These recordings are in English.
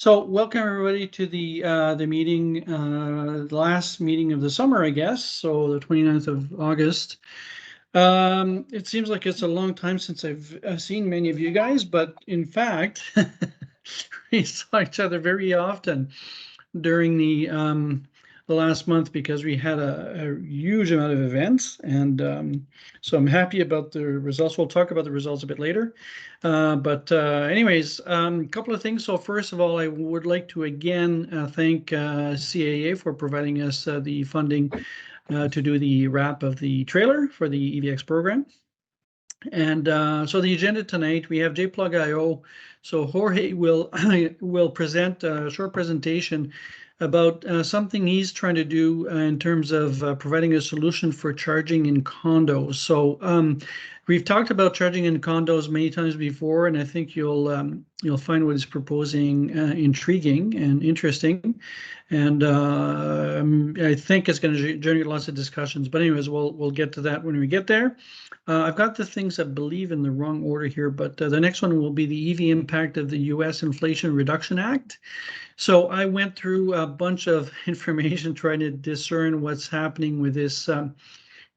So welcome everybody to the meeting, the last meeting of the summer, I guess. So the 29th of August. It seems like it's a long time since I've seen many of you guys, but in fact, we saw each other very often during the last month because we had a huge amount of events, and so I'm happy about the results. We'll talk about the results a bit later. Anyways, a couple of things. So first of all, I would like to again thank CAA for providing us the funding to do the wrap of the trailer for the Evx program. And so the agenda tonight, we have JPlug.io. So Jorge will present a short presentation about something he's trying to do in terms of providing a solution for charging in condos. So we've talked about charging in condos many times before, and I think you'll find what he's proposing intriguing and interesting. And I think it's going to generate lots of discussions. But anyways, we'll get to that when we get there. I've got the things I believe in the wrong order here, but the next one will be the EV impact of the U.S. Inflation Reduction Act. So I went through a bunch of information trying to discern what's happening with this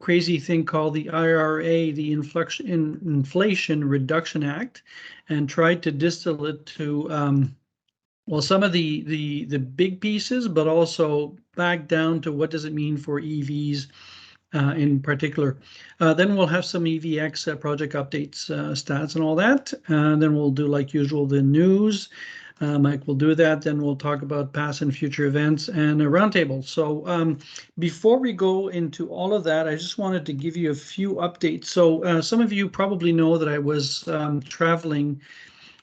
crazy thing called the IRA, the Inflation Reduction Act, and tried to distill it to well, some of the big pieces, but also back down to what does it mean for EVs in particular. Then we'll have some Evx project updates, stats and all that. Then we'll do, like usual, the news. Mike will do that. Then we'll talk about past and future events and a roundtable. So before we go into all of that, I just wanted to give you a few updates. So some of you probably know that I was traveling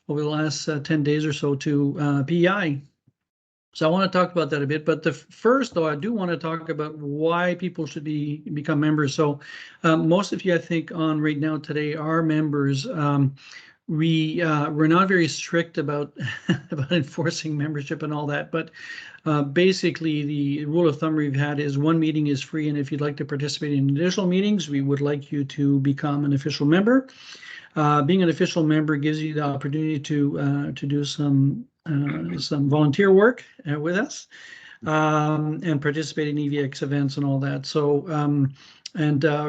over the last 10 days or so to PEI. So I want to talk about that a bit, but first, though, I do want to talk about why people should become members. So most of you, I think, on right now today are members. We're not very strict about about enforcing membership and all that, but basically the rule of thumb we've had is one meeting is free, and if you'd like to participate in additional meetings, we would like you to become an official member. Being an official member gives you the opportunity to do some volunteer work with us and participate in EVX events and all that. So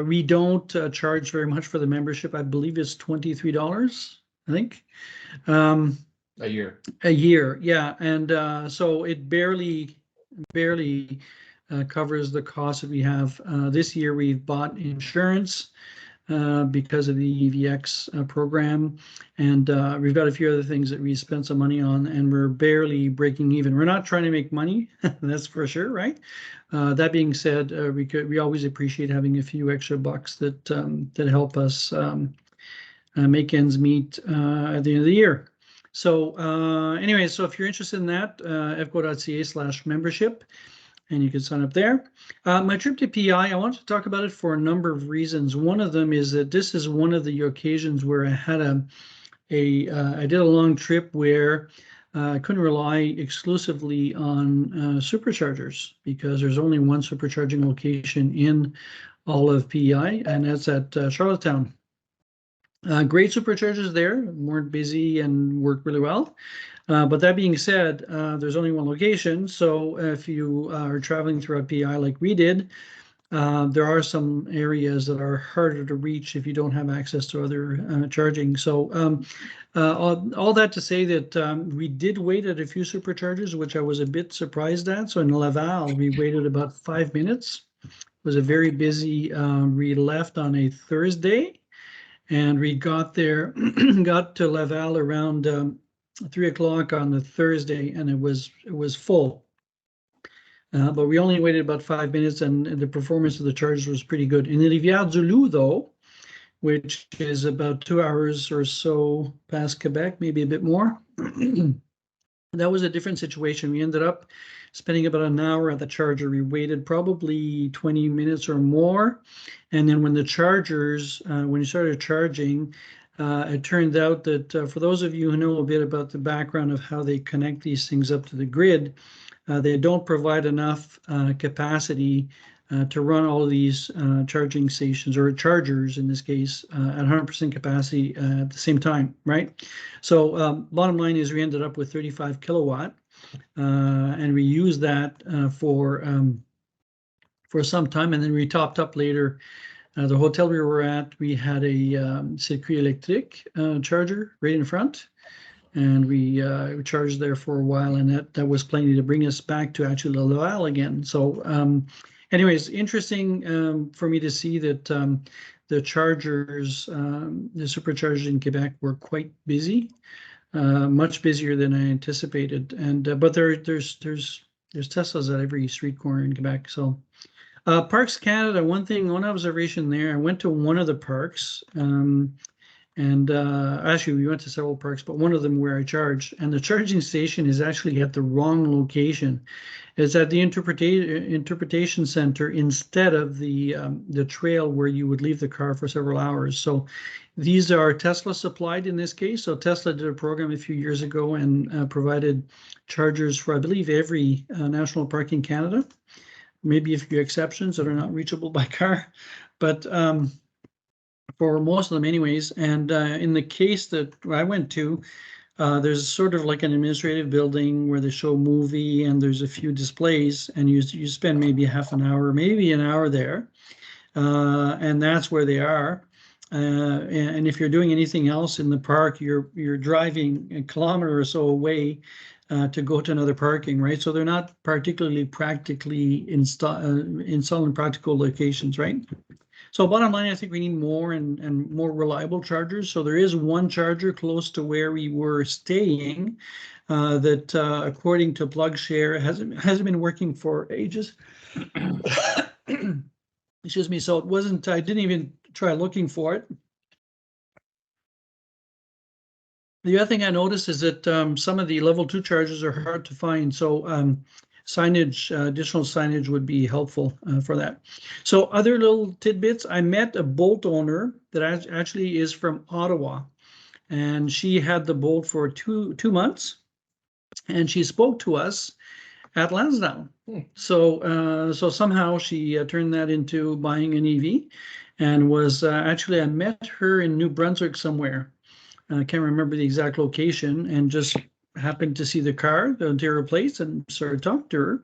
we don't charge very much for the membership. I believe it's $23, I think. A year. A year, yeah. And so it barely covers the cost that we have. This year we've bought insurance because of the EVX program, and we've got a few other things that we spent some money on, and we're barely breaking even. We're not trying to make money, that's for sure, right? That being said, we always appreciate having a few extra bucks that help us make ends meet at the end of the year. So anyway, so if you're interested in that, evco.ca/membership. And you can sign up there. My trip to PEI, I want to talk about it for a number of reasons. One of them is that this is one of the occasions where I had I did a long trip where I couldn't rely exclusively on superchargers because there's only one supercharging location in all of PEI, and that's at Charlottetown. Great superchargers there, weren't busy and worked really well. But that being said, there's only one location. So if you are traveling throughout PEI like we did, there are some areas that are harder to reach if you don't have access to other charging. So all that to say that we did wait at a few superchargers, which I was a bit surprised at. So in Laval, we waited about 5 minutes. It was a very busy, we left on a Thursday, and we got to Laval around 3 o'clock on the Thursday, and it was full. But we only waited about 5 minutes, and the performance of the chargers was pretty good. In the Rivière-du-Loup, though, which is about 2 hours or so past Quebec, maybe a bit more, that was a different situation. We ended up spending about an hour at the charger. We waited probably 20 minutes or more. And then when the chargers, when you started charging, it turned out that for those of you who know a bit about the background of how they connect these things up to the grid, they don't provide enough capacity to run all of these charging stations, or chargers in this case, at 100% capacity at the same time, right? So bottom line is we ended up with 35 kilowatt. and we used that for some time, and then we topped up later. The hotel we were at, we had a circuit electric charger right in front, and we charged there for a while, and that was plenty to bring us back to actually Laval again. So, anyways, interesting for me to see that the chargers, the superchargers in Quebec were quite busy, much busier than I anticipated. And but there's Teslas at every street corner in Quebec. So. Parks Canada, one observation there, I went to one of the parks, and actually we went to several parks, but one of them where I charged, and the charging station is actually at the wrong location. It's at the interpretation center instead of the trail where you would leave the car for several hours. So these are Tesla supplied in this case. So Tesla did a program a few years ago and provided chargers for, I believe, every national park in Canada. Maybe a few exceptions that are not reachable by car, but for most of them anyways. And in the case that I went to, there's sort of like an administrative building where they show a movie and there's a few displays, and you spend maybe half an hour, maybe an hour there, and that's where they are. And if you're doing anything else in the park, you're driving a kilometer or so away to go to another parking, right? So they're not particularly practically installing practical locations, right? So bottom line, I think we need more and more reliable chargers. So there is one charger close to where we were staying that, according to PlugShare, hasn't been working for ages. Excuse me. So it wasn't. I didn't even try looking for it. The other thing I noticed is that some of the level 2 chargers are hard to find. So signage, additional signage would be helpful for that. So other little tidbits, I met a Bolt owner that actually is from Ottawa, and she had the Bolt for two months, and she spoke to us at Lansdowne. So somehow she turned that into buying an Eevee, and was actually, I met her in New Brunswick somewhere. I can't remember the exact location, and just happened to see the car, the interior plates, and started talking to her,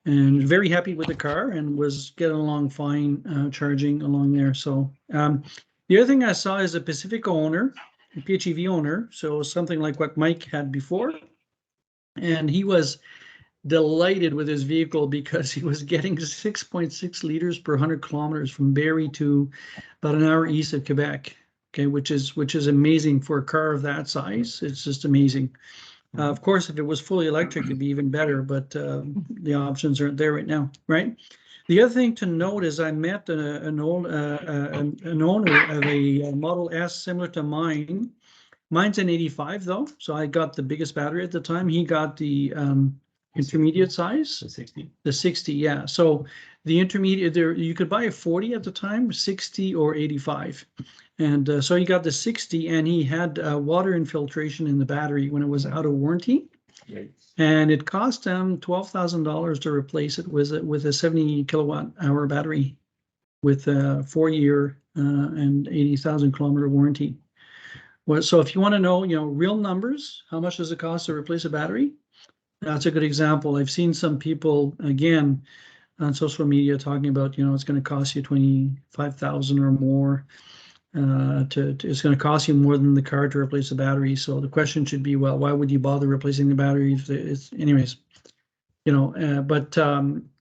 and very happy with the car, and was getting along fine charging along there. So the other thing I saw is a Pacifico owner, a PHEV owner, so something like what Mike had before, and he was delighted with his vehicle because he was getting 6.6 liters per 100 kilometers from Barrie to about an hour east of Quebec. Okay, which is amazing for a car of that size. It's just amazing. Of course, if it was fully electric, it'd be even better, but the options aren't there right now, right? The other thing to note is I met an owner of a Model S similar to mine. Mine's an 85 though, so I got the biggest battery at the time. He got the intermediate size. The 60. The 60, yeah. So the intermediate, there you could buy a 40 at the time, 60 or 85. And so he got the 60, and he had water infiltration in the battery when it was out of warranty. Right. And it cost him $12,000 to replace it with a 70 kilowatt hour battery with a 4-year and 80,000 kilometer warranty. Well, so if you want to know, real numbers, how much does it cost to replace a battery? That's a good example. I've seen some people, again, on social media talking about, it's going to cost you $25,000 or more. It's going to cost you more than the car to replace the battery. So the question should be, well, why would you bother replacing the battery? Anyways, but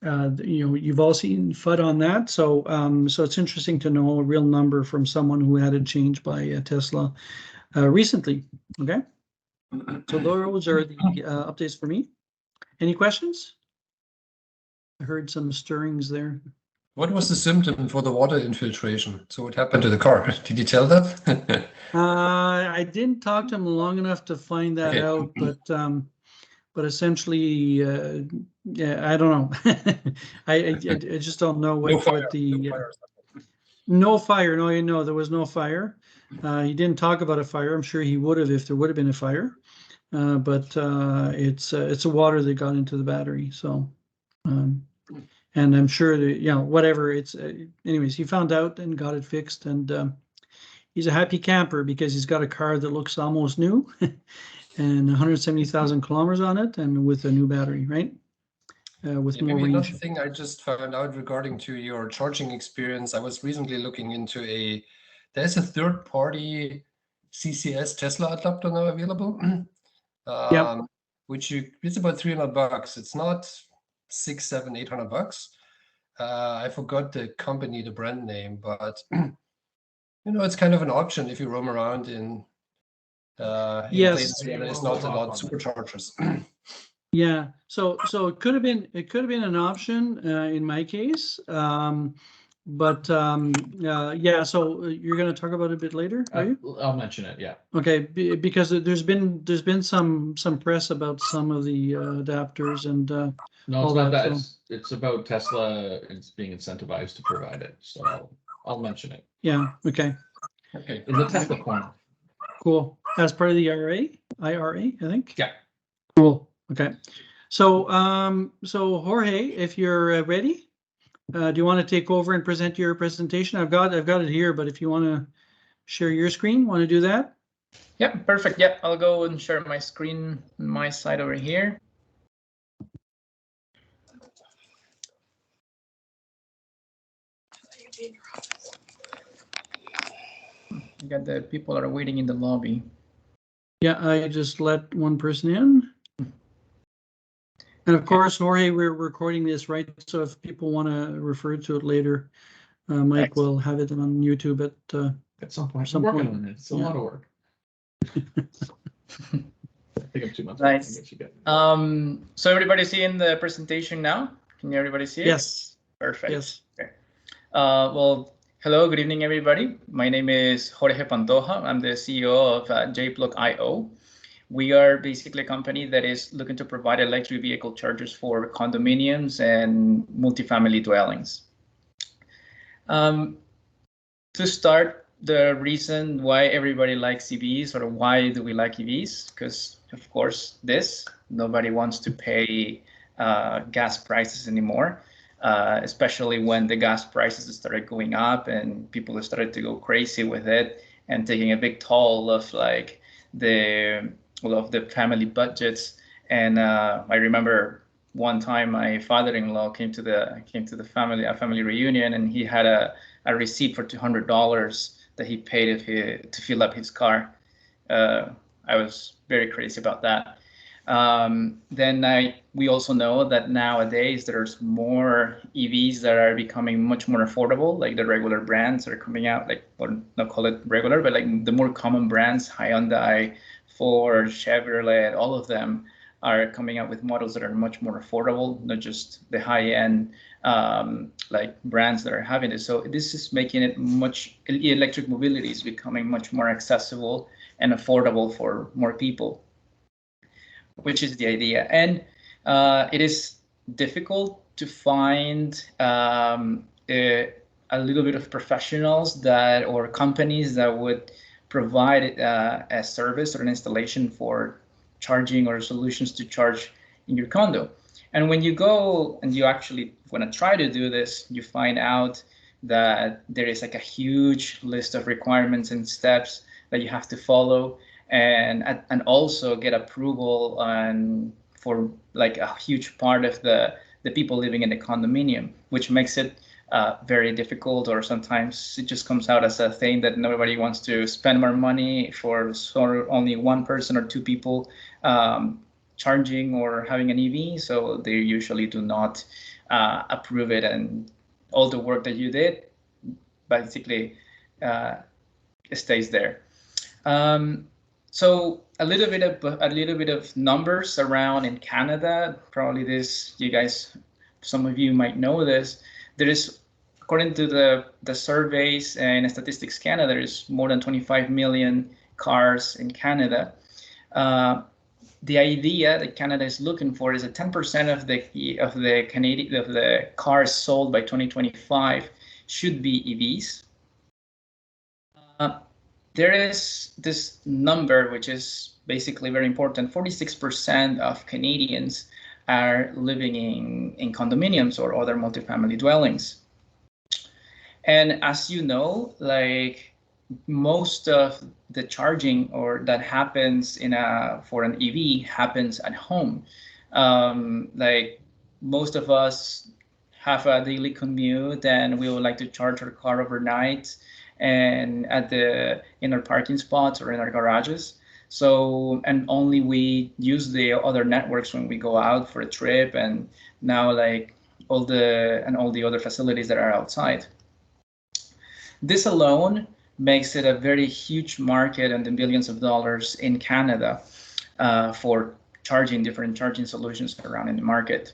you've all seen FUD on that. So it's interesting to know a real number from someone who had it changed by Tesla recently. Okay. So those are the updates for me. Any questions? I heard some stirrings there. What was the symptom for the water infiltration? So what happened to the car? Did you tell that? I didn't talk to him long enough to find that out, but essentially, yeah, I don't know. I just don't know what no fire. No, there was no fire. He didn't talk about a fire. I'm sure he would have if there would have been a fire. But it's a water that got into the battery. So, and I'm sure that, whatever it's, anyways, he found out and got it fixed, and he's a happy camper because he's got a car that looks almost new, and 170,000 kilometers on it, and with a new battery, right? With Yeah, more maybe range. another thing I just found out regarding to your charging experience, I was recently looking into there's a third-party CCS Tesla adapter now available, Yep. it's about $300. It's not 600, 700, $800. I forgot the company, the brand name, but it's kind of an option if you roam around in Yes. places where there's not a lot of superchargers. Yeah. So it could have been an option in my case. Yeah. So you're going to talk about it a bit later, are you? I'll mention it. Yeah. Okay. Because there's been some press about some of the adapters and No, all it's not that, that. so- It's about Tesla. It's being incentivized to provide it. So I'll mention it yeah. Okay. Okay. in the Tesla corner. Cool. As part of the IRA, I think. Yeah. Cool. Okay. So Jorge, if you're ready, do you want to take over and present your presentation? I've got it here, but if you want to share your screen, want to do that? Yeah, perfect. Yeah, I'll go and share my screen on my side over here. You got the people that are waiting in the lobby. Yeah, I just let one person in. And of course, Jorge, we're recording this, right? So if people want to refer to it later, Mike will have it on YouTube at some point. Some I'm working point. on it. It's a Yeah. lot of work. I think I'm 2 months. Nice. I guess you get it. So everybody seeing the presentation now? Can everybody see it? Yes. Perfect. Yes. Okay. Well, hello, good evening, everybody. My name is Jorge Pantoja. I'm the CEO of JBlock.io. We are basically a company that is looking to provide electric vehicle chargers for condominiums and multifamily dwellings. To start, the reason why everybody likes EVs, or why do we like EVs? Because, of course, nobody wants to pay gas prices anymore, especially when the gas prices started going up and people started to go crazy with it and taking a big toll of like the family budgets. And I remember one time my father-in-law came to the family reunion, and he had a receipt for $200 that he paid to fill up his car. I was very crazy about that. We also know that nowadays there's more EVs that are becoming much more affordable, like the regular brands that are coming out, like, or not call it regular, but like the more common brands, Hyundai, Ford, Chevrolet, all of them are coming out with models that are much more affordable, not just the high-end like brands that are having it. So this is making it electric mobility is becoming much more accessible and affordable for more people, which is the idea. And it is difficult to find a little bit of professionals or companies that would provide a service or an installation for charging or solutions to charge in your condo. And when you go and you actually want to try to do this, you find out that there is like a huge list of requirements and steps that you have to follow, and also get approval for like a huge part of the people living in the condominium, which makes it very difficult, or sometimes it just comes out as a thing that nobody wants to spend more money for only one person or two people charging or having an EV, so they usually do not approve it, and all the work that you did basically stays there. So a little bit of numbers around in Canada. Probably some of you might know this. There is, according to the surveys and Statistics Canada, there is more than 25 million cars in Canada. The idea that Canada is looking for is that 10% of the cars sold by 2025 should be EVs. There is this number, which is basically very important. 46% of Canadians are living in condominiums or other multifamily dwellings. And as you know, like most of the charging or that happens for an EV happens at home. Like most of us have a daily commute and we would like to charge our car overnight and in our parking spots or in our garages. So, and only we use the other networks when we go out for a trip, and now like all the other facilities that are outside. This alone makes it a very huge market and the billions of dollars in Canada for different charging solutions around in the market.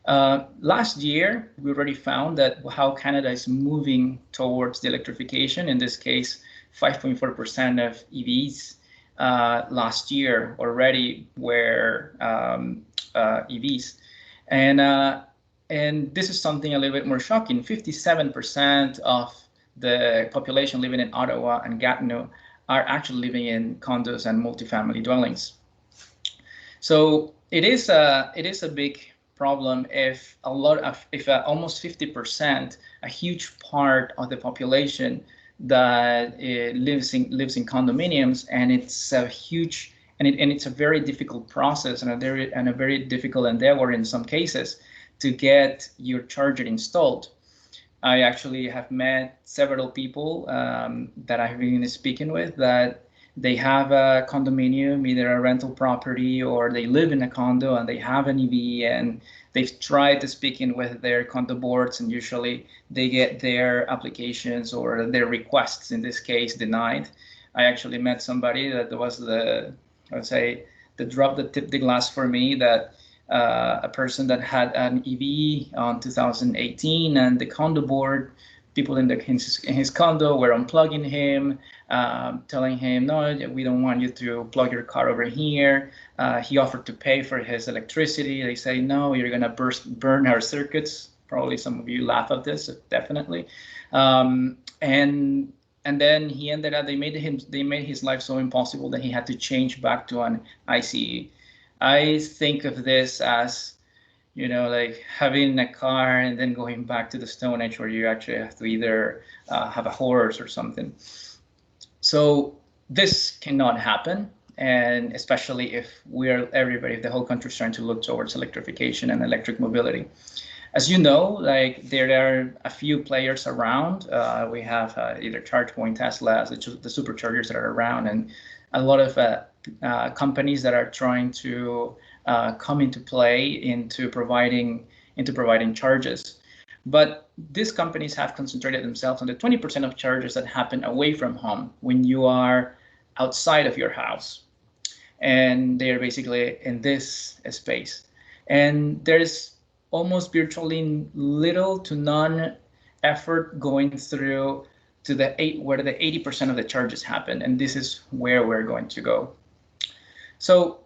Last year, we already found that how Canada is moving towards the electrification. In this case, 5.4% of EVs last year already were EVs. And this is something a little bit more shocking. 57% of the population living in Ottawa and Gatineau are actually living in condos and multifamily dwellings. So it is a big problem if almost 50%, a huge part of the population that lives in condominiums, and it's a huge and it's a very difficult process and a very difficult endeavor in some cases to get your charger installed. I actually have met several people that I've been speaking with that they have a condominium, either a rental property, or they live in a condo and they have an EV, and they've tried to speak in with their condo boards, and usually they get their applications or their requests, in this case, denied. I actually met somebody that was the drop that tipped the glass for me, that a person that had an EV on 2018, and the condo board, people in his condo were unplugging him, telling him, no, we don't want you to plug your car over here. He offered to pay for his electricity. They say, no, you're gonna burn our circuits. Probably some of you laugh at this, definitely. And then he ended up, they made his life so impossible that he had to change back to an ICE. I think of this as, like having a car and then going back to the Stone Age where you actually have to either have a horse or something. So this cannot happen, and especially if the whole country is trying to look towards electrification and electric mobility. As you know, like there are a few players around. We have either ChargePoint, Tesla, the Superchargers that are around, and a lot of companies that are trying to come into play into providing charges. But these companies have concentrated themselves on the 20% of charges that happen away from home when you are outside of your house. And they are basically in this space. And there's almost virtually little to none effort going through to where the 80% of the charges happen. And this is where we're going to go. So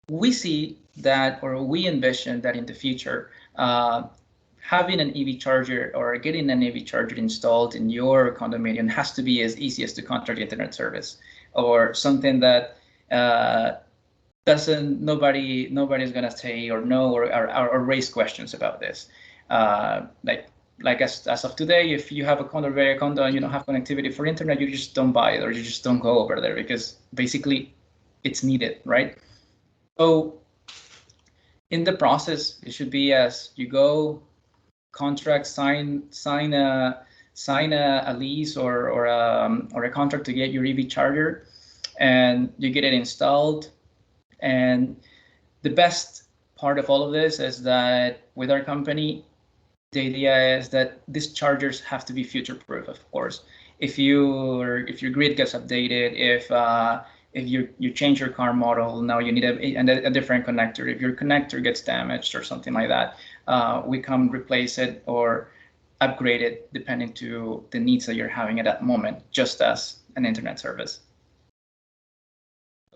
we see that, or we envision that in the future, having an EV charger or getting an EV charger installed in your condominium has to be as easy as to contract internet service, or something that nobody's gonna say or no or raise questions about this. Like as of today, if you have a condo and you don't have connectivity for internet, you just don't buy it, or you just don't go over there, because basically it's needed, right? So in the process, it should be as you go, contract, sign a lease or a contract to get your EV charger, and you get it installed. And the best part of all of this is that with our company, the idea is that these chargers have to be future-proof, of course. If your grid gets updated, if you change your car model, now you need a different connector. If your connector gets damaged or something like that, we come replace it or upgrade it depending to the needs that you're having at that moment, just as an internet service.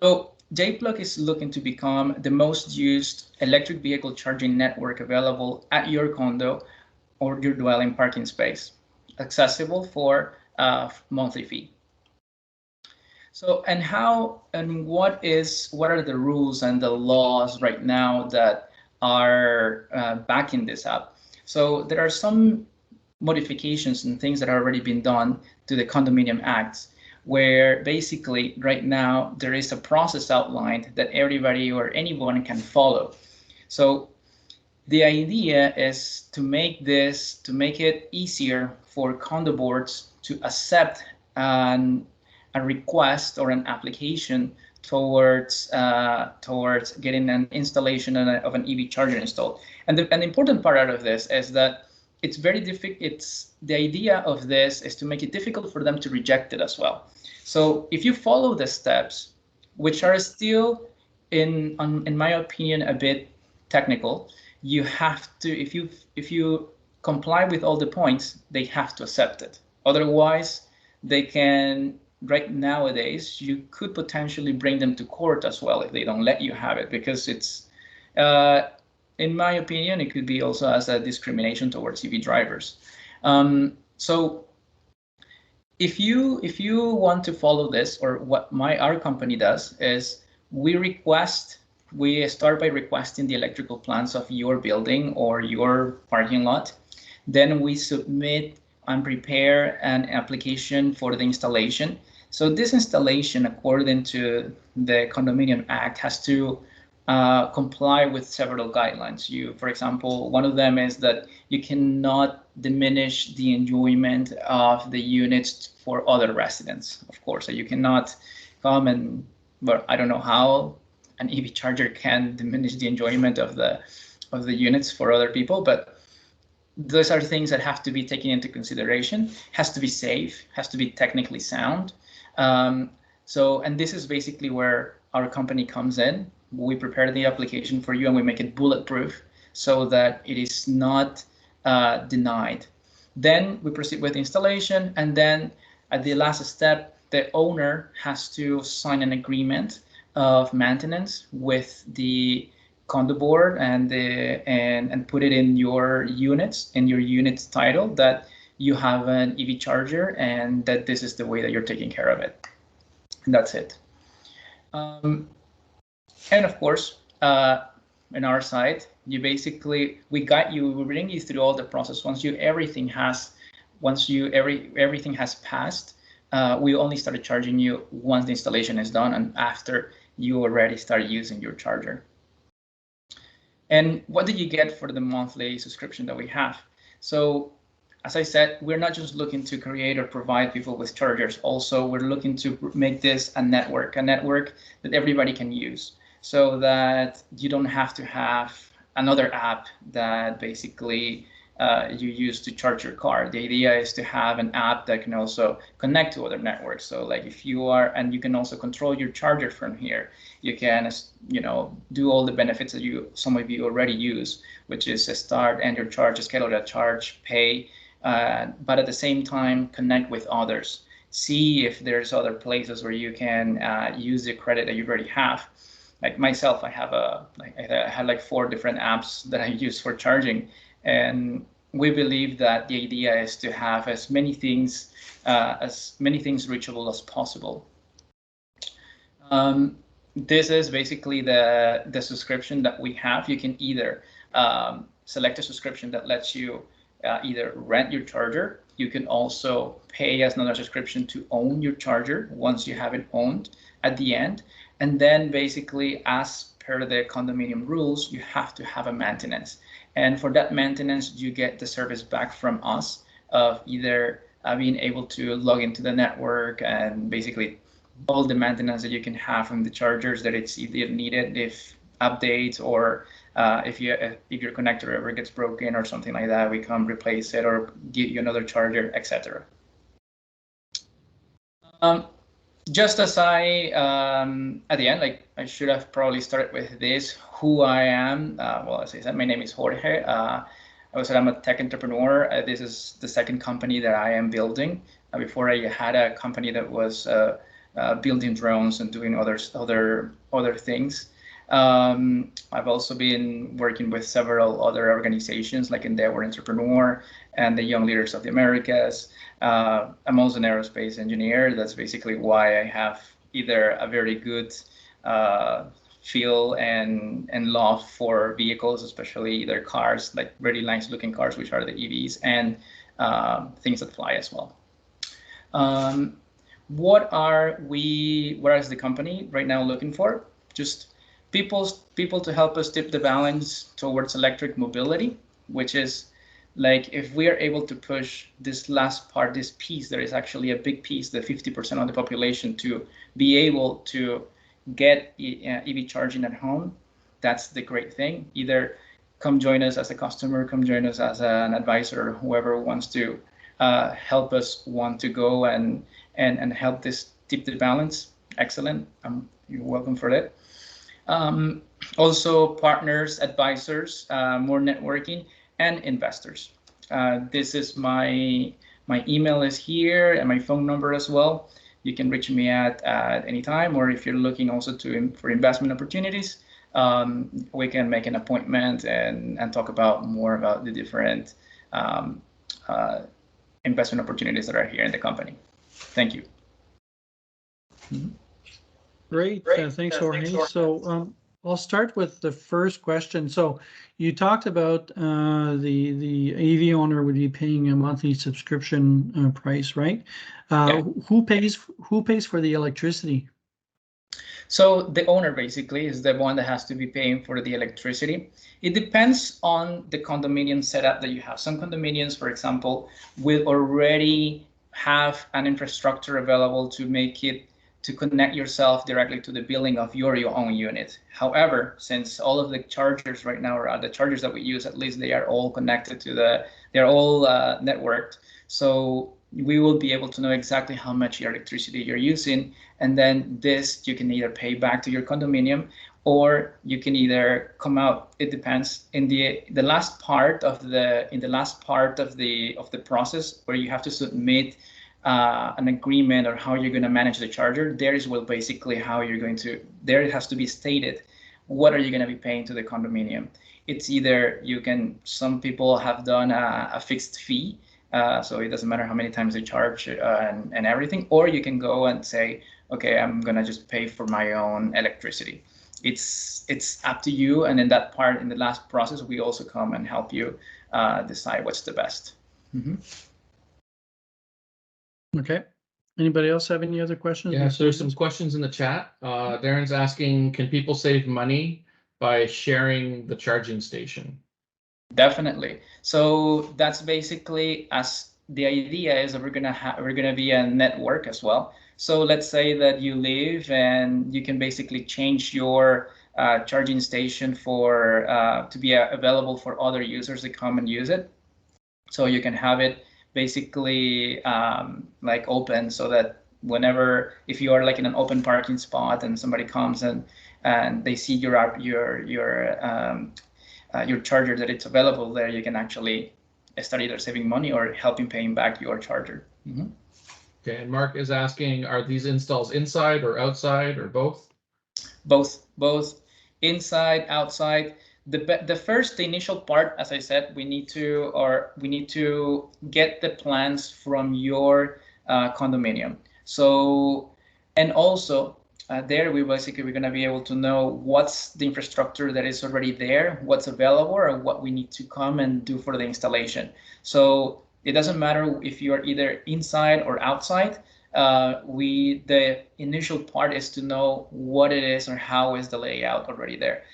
So JPlug is looking to become the most used electric vehicle charging network available at your condo or your dwelling parking space, accessible for a monthly fee. So, what are the rules and the laws right now that are backing this up? So there are some modifications and things that are already been done to the Condominium Acts, where basically right now there is a process outlined that everybody or anyone can follow. So the idea is to make it easier for condo boards to accept a request or an application towards getting an installation of an EV charger installed. And the important part out of this is that it's very difficult. The idea of this is to make it difficult for them to reject it as well. So if you follow the steps, which are still, in my opinion, a bit technical, you have to, if you comply with all the points, they have to accept it. Otherwise, they can, right nowadays, you could potentially bring them to court as well if they don't let you have it, because it's, in my opinion, it could be also as a discrimination towards EV drivers. So if you want to follow this, or what our company does is we start by requesting the electrical plans of your building or your parking lot. Then we submit and prepare an application for the installation. So this installation, according to the Condominium Act, has to comply with several guidelines. For example, one of them is that you cannot diminish the enjoyment of the units for other residents, of course. So you cannot come and, well, I don't know how an EV charger can diminish the enjoyment of the units for other people, but those are things that have to be taken into consideration. Has to be safe, has to be technically sound. And this is basically where our company comes in. We prepare the application for you and we make it bulletproof so that it is not denied. Then we proceed with installation, and then at the last step, the owner has to sign an agreement of maintenance with the condo board and put it in your units, in your unit's title, that you have an EV charger and that this is the way that you're taking care of it. And that's it. And of course, on our side, we bring you through all the process. Once everything has passed, we only started charging you once the installation is done and after you already start using your charger. And what do you get for the monthly subscription that we have? So, as I said, we're not just looking to create or provide people with chargers. Also, we're looking to make this a network that everybody can use, so that you don't have to have another app that basically you use to charge your car. The idea is to have an app that can also connect to other networks. So like if you are, and you can also control your charger from here. You can, do all the benefits that some of you already use, which is a start, end your charge, schedule a charge, pay, but at the same time connect with others. See if there's other places where you can use the credit that you already have. Like myself, I had like 4 different apps that I use for charging, and we believe that the idea is to have as many things reachable as possible. This is basically the subscription that we have. You can either select a subscription that lets you either rent your charger. You can also pay as another subscription to own your charger once you have it owned at the end. And then basically, as per the condominium rules, you have to have a maintenance. And for that maintenance, you get the service back from us of either being able to log into the network and basically all the maintenance that you can have from the chargers that it's either needed, if updates, or if your connector ever gets broken or something like that, we come replace it or give you another charger, etc. Just as at the end, like I should have probably started with this, who I am. Well, as I said, my name is Jorge. I'm a tech entrepreneur. This is the second company that I am building. Before I had a company that was building drones and doing other things. I've also been working with several other organizations like Endeavor Entrepreneur and the Young Leaders of the Americas. I'm also an aerospace engineer. That's basically why I have either a very good feel and love for vehicles, especially either cars, like really nice looking cars, which are the EVs, and things that fly as well. What is the company right now looking for? Just people to help us tip the balance towards electric mobility, which is like if we are able to push this last part, this piece, there is actually a big piece, the 50% of the population, to be able to get EV charging at home. That's the great thing. Either come join us as a customer, come join us as an advisor, whoever wants to help us want to go and help this tip the balance. Excellent. You're welcome for that. Also partners, advisors, more networking, and investors. This is my email is here and my phone number as well. You can reach me at any time, or if you're looking also for investment opportunities, we can make an appointment and talk about more about the different investment opportunities that are here in the company. Thank you. Great. Thanks, Jorge. So I'll start with the first question. So you talked about the AV owner would be paying a monthly subscription price, right? Yeah. Who pays for the electricity? So the owner basically is the one that has to be paying for the electricity. It depends on the condominium setup that you have. Some condominiums, for example, will already have an infrastructure available to make it to connect yourself directly to the billing of your own unit. However, since all of the chargers right now are the chargers that we use, at least they are all connected to they're all networked. So we will be able to know exactly how much electricity you're using, and then this you can either pay back to your condominium, or you can either come out. It depends. In the last part of the process where you have to submit an agreement or how you're going to manage the charger, there is basically how you're going to. There it has to be stated what are you going to be paying to the condominium. It's either some people have done a fixed fee. So it doesn't matter how many times they charge and everything, or you can go and say, okay, I'm gonna just pay for my own electricity. It's up to you. And in that part, in the last process, we also come and help you decide what's the best. Mm-hmm. Okay. Anybody else have any other questions? Yeah, so there's some questions in the chat. Darren's asking, can people save money by sharing the charging station? Definitely. So that's basically, as the idea is that we're gonna be a network as well. So let's say that you live and you can basically change your charging station to be available for other users to come and use it. So you can have it basically like open, so that if you are like in an open parking spot and somebody comes and they see your charger, that it's available there, you can actually start either saving money or helping paying back your charger. Mm-hmm. Okay, and Mark is asking, are these installs inside or outside or both? Both inside, outside. The initial part, as I said, we need to get the plans from your condominium. So, and also there we're going to be able to know what's the infrastructure that is already there, what's available, or what we need to come and do for the installation. So it doesn't matter if you're either inside or outside. The initial part is to know what it is or how is the layout already there.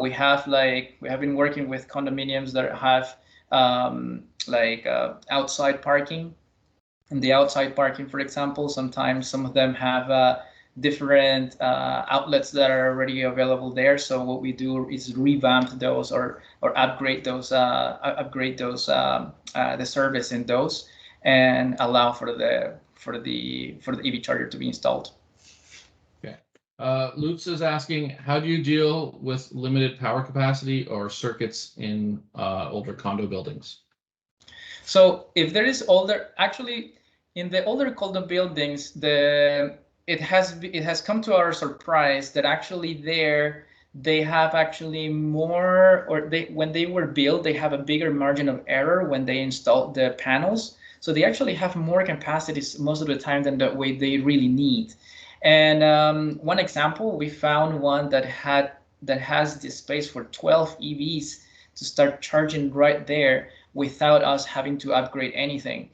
We have been working with condominiums that have outside parking. And the outside parking, for example, sometimes some of them have different outlets that are already available there. So what we do is revamp those or upgrade those the service in those, and allow for the EV charger to be installed. Okay. Lutz is asking, how do you deal with limited power capacity or circuits in older condo buildings? So if there is in the older condo buildings, it has come to our surprise that actually they have actually more, or when they were built, they have a bigger margin of error when they installed the panels. So they actually have more capacities most of the time than the way they really need. And one example, we found one that has the space for 12 EVs to start charging right there, without us having to upgrade anything.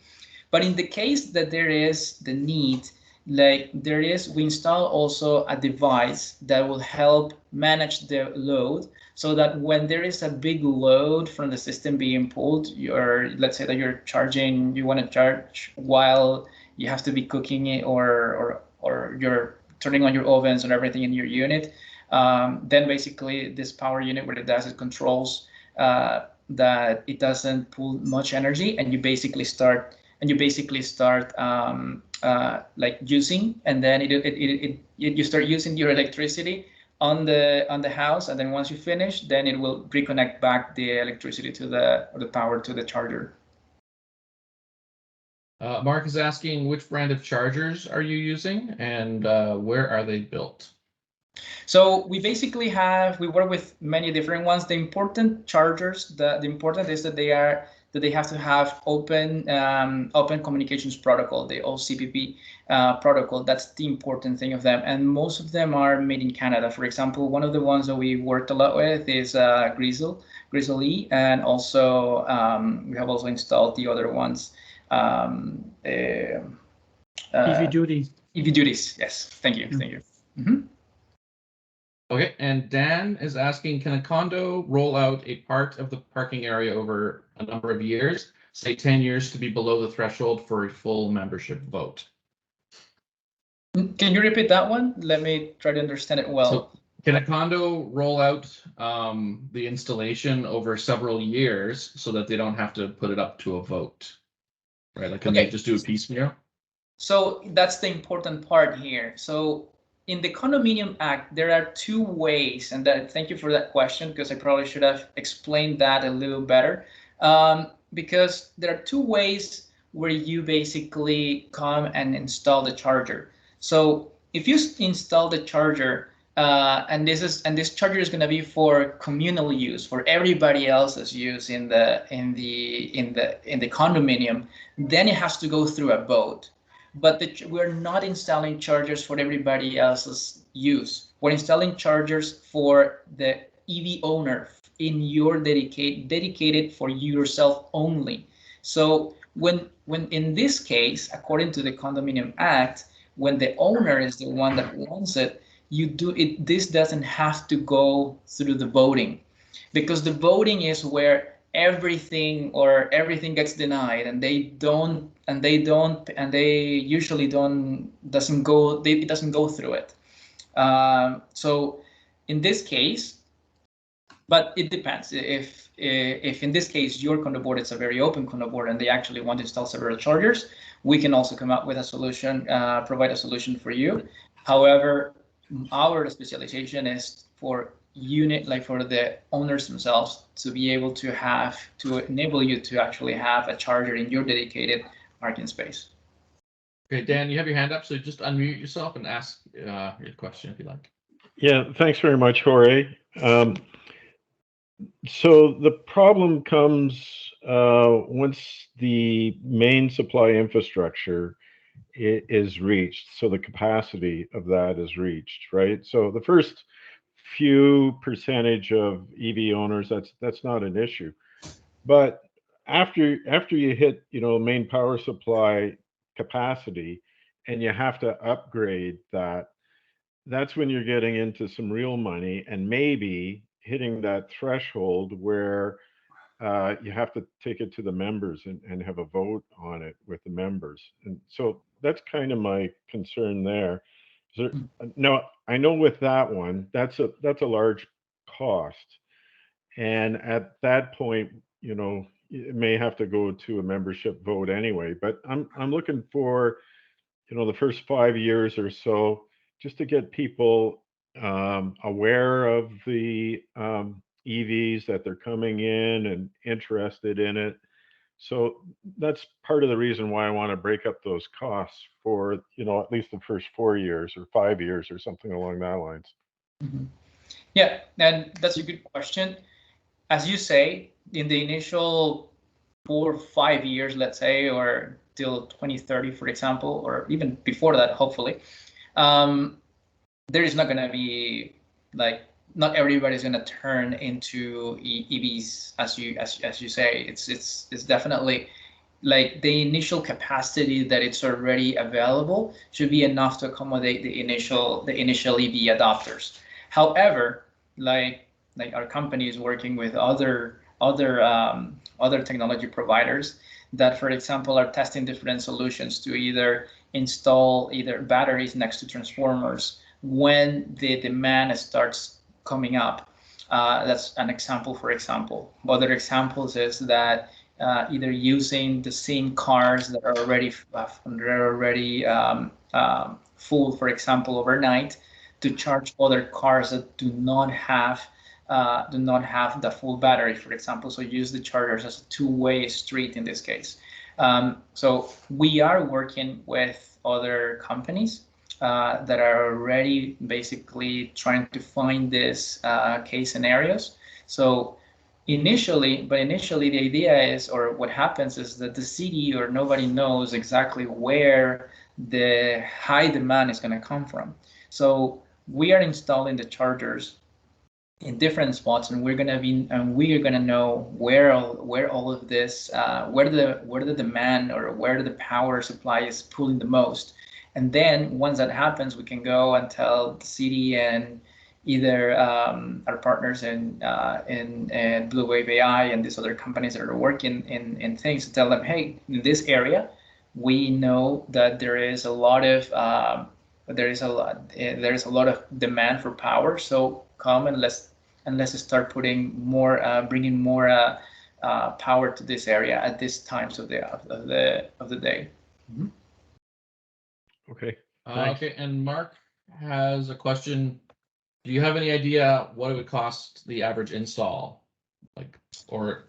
But in the case that there is the need, like we install also a device that will help manage the load, so that when there is a big load from the system being pulled, let's say that you want to charge while you have to be cooking it, or you're turning on your ovens and everything in your unit, then basically this power unit, what it does, it controls that it doesn't pull much energy, and you basically start like using, and then you start using your electricity on the house, and then once you finish, then it will reconnect back the electricity to the power to the charger. Mark is asking, which brand of chargers are you using, and where are they built? So we basically work with many different ones. The important chargers, the important is that they have to have open communications protocol, the OCPP protocol. That's the important thing of them, and most of them are made in Canada. For example, one of the ones that we worked a lot with is Grizzly, and also we have also installed the other ones. Eevee Duty. Eevee Duties, yes. Thank you. Mm-hmm. Okay, and Dan is asking, can a condo roll out a part of the parking area over a number of years, say 10 years, to be below the threshold for a full membership vote? Can you repeat that one? Let me try to understand it well. So, can a condo roll out the installation over several years so that they don't have to put it up to a vote? Right, like can they just do a piecemeal? So that's the important part here. So in the Condominium Act, there are two ways, and thank you for that question, because I probably should have explained that a little better. Because there are two ways where you basically come and install the charger. So if you install the charger, and this charger is going to be for communal use, for everybody else's use in the condominium, then it has to go through a vote. But we're not installing chargers for everybody else's use. We're installing chargers for the EV owner in your dedicated for yourself only. So when in this case, according to the Condominium Act, when the owner is the one that wants it, this doesn't have to go through the voting, because the voting is where everything gets denied, and it doesn't go through it. So in this case, but it depends. If in this case your condo board is a very open condo board and they actually want to install several chargers, we can also come up with a solution, provide a solution for you. However, our specialization is for for the owners themselves to be able to enable you to actually have a charger in your dedicated parking space. Okay, Dan, you have your hand up, so just unmute yourself and ask your question if you like. Yeah, thanks very much, Jorge. So the problem comes once the main supply infrastructure is reached, so the capacity of that is reached, right? So the first few percentage of EV owners, that's not an issue. But after you hit, main power supply capacity, and you have to upgrade that's when you're getting into some real money, and maybe hitting that threshold where you have to take it to the members and have a vote on it with the members. And so that's kind of my concern there. No, I know with that one, that's a large cost, and at that point, it may have to go to a membership vote anyway. But I'm looking for, the first 5 years or so, just to get people aware of the EVs, that they're coming in and interested in it. So that's part of the reason why I want to break up those costs for, at least the first 4 years or 5 years or something along that lines. Mm-hmm. Yeah, and that's a good question. As you say, in the initial 4 or 5 years, let's say, or till 2030, for example, or even before that, hopefully, there is not going to be like not everybody's going to turn into EVs, as you say. It's definitely like the initial capacity that it's already available should be enough to accommodate the initial EV adopters. However, like our company is working with other technology providers that, for example, are testing different solutions to either install batteries next to transformers when the demand starts coming up. That's an example, for example. Other examples is that either using the same cars that are already full, for example, overnight, to charge other cars that do not have the full battery, for example. So use the chargers as a two-way street in this case. So we are working with other companies that are already basically trying to find this case scenarios. So initially the idea is, or what happens is that the city or nobody knows exactly where the high demand is going to come from. So we are installing the chargers in different spots, and we're going to know where all of this, where the demand or where the power supply is pulling the most. And then once that happens, we can go and tell the city and either our partners in Blue Wave AI and these other companies that are working in things, to tell them, hey, in this area, we know that there is a lot of demand for power. So come and let's start putting more, bringing more power to this area at this times of the day. Mm-hmm. Okay. Okay, and Mark has a question. Do you have any idea what it would cost the average install? Or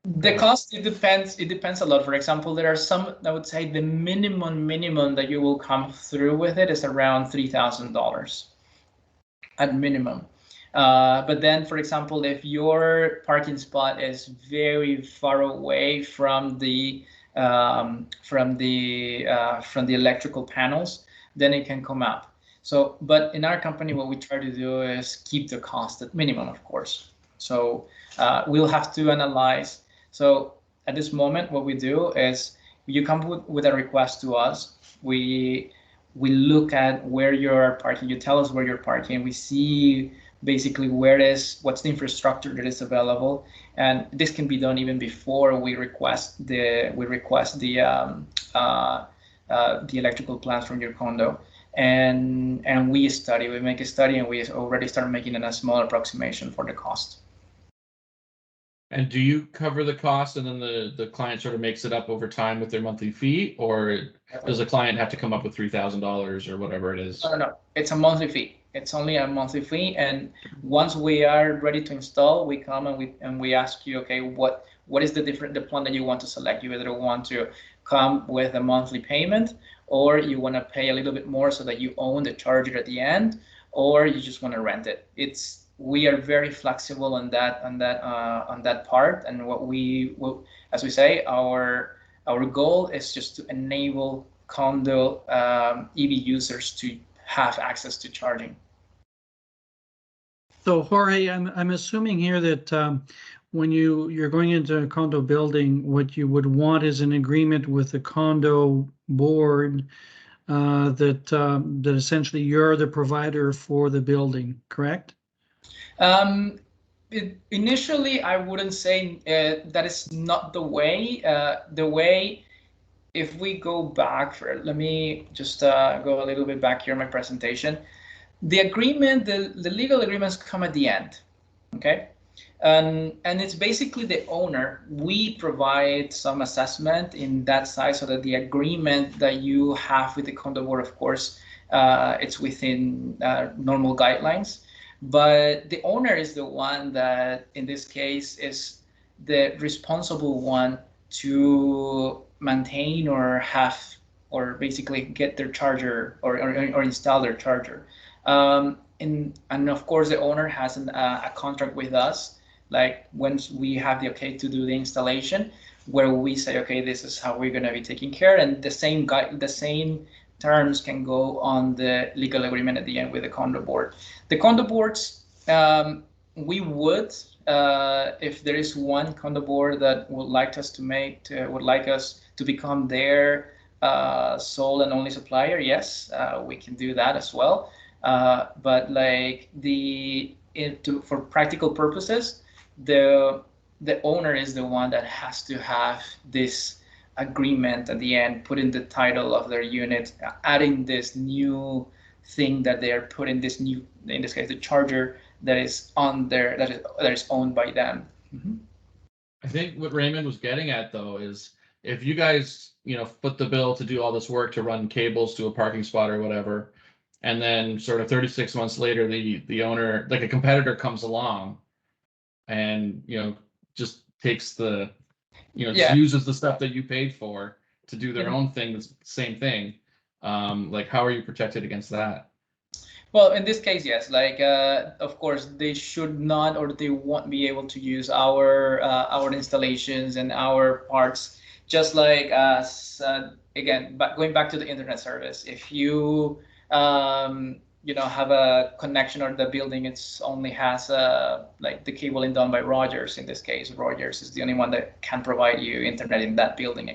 the cost, it depends a lot. For example, there are some, I would say the minimum that you will come through with it is around $3,000 at minimum. But then, for example, if your parking spot is very far away from the electrical panels, then it can come up. So, but in our company, what we try to do is keep the cost at minimum, of course. So we'll have to analyze. So at this moment, what we do is you come with a request to us. We look at where you're parking. You tell us where you're parking. We see basically what's the infrastructure that is available, and this can be done even before we request the electrical plans from your condo. And we make a study, and we already start making a small approximation for the cost. And do you cover the cost, and then the client sort of makes it up over time with their monthly fee, or does the client have to come up with $3,000 or whatever it is? No, it's a monthly fee. It's only a monthly fee, and once we are ready to install, we come and we ask you, okay, what is the plan that you want to select? You either want to come with a monthly payment, or you want to pay a little bit more so that you own the charger at the end, or you just want to rent it. We are very flexible on that part, and as we say, our goal is just to enable condo EV users to have access to charging. So Jorge, I'm assuming here that when you're going into a condo building, what you would want is an agreement with the condo board that essentially you're the provider for the building, correct? Initially, I wouldn't say that is not the way. The way, if we go back, let me just go a little bit back here in my presentation. The agreement, the legal agreements come at the end, okay? And it's basically the owner. We provide some assessment in that side so that the agreement that you have with the condo board, of course, it's within normal guidelines. But the owner is the one that, in this case, is the responsible one to maintain or basically get their charger or install their charger. And of course, the owner has a contract with us, like once we have the okay to do the installation, where we say, okay, this is how we're going to be taking care, and the same terms can go on the legal agreement at the end with the condo board. The condo boards, we would, if there is one condo board that would like us to become their sole and only supplier, yes, we can do that as well. But like for practical purposes, the owner is the one that has to have this agreement at the end, put in the title of their unit, adding this new thing that they are putting this new, in this case, the charger that is on there, that is owned by them. Mm-hmm. I think what Raymond was getting at though is if you guys, foot the bill to do all this work to run cables to a parking spot or whatever, and then sort of 36 months later, the owner, like a competitor, comes along and just takes the just uses the stuff that you paid for to do their own thing, that's the same thing. Like, how are you protected against that? Well, in this case, yes. Like, of course, they should not, or they won't be able to use our installations and our parts. Just like again, going back to the internet service, if you have a connection, or the building only has like the cabling done by Rogers. In this case, Rogers is the only one that can provide you internet in that building,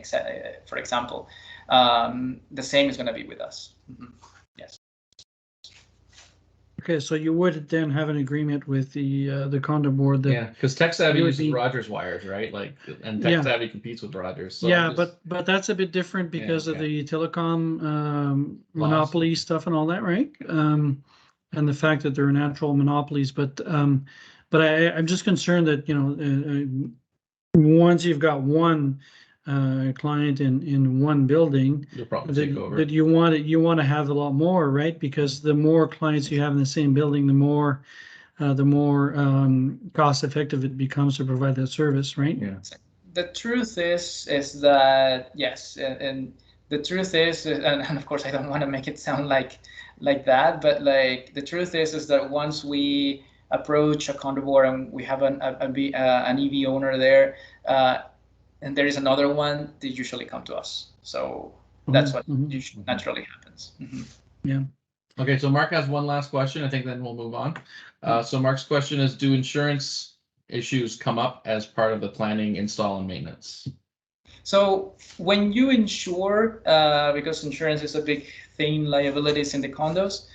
for example. The same is going to be with us. Mm-hmm. Yes. Okay, so you would then have an agreement with the condo board that because TechSavvy uses Rogers wires, right? Like, and TechSavvy competes with Rogers. So but that's a bit different because of the telecom monopoly stuff and all that, right? And the fact that they're natural monopolies. But I'm just concerned that once you've got one client in one building, you'll probably take over. That you want to have a lot more, right? Because the more clients you have in the same building, the more cost effective it becomes to provide that service, right? Yeah. The truth is that yes, and the truth is, and of course I don't want to make it sound like that, but like the truth is that once we approach a condo board and we have an EV owner there, and there is another one, they usually come to us. So that's what usually naturally happens. Mm-hmm. Yeah. Okay, so Mark has one last question. I think then we'll move on. So Mark's question is, do insurance issues come up as part of the planning, install, and maintenance? So when you insure, because insurance is a big thing, liabilities in the condos,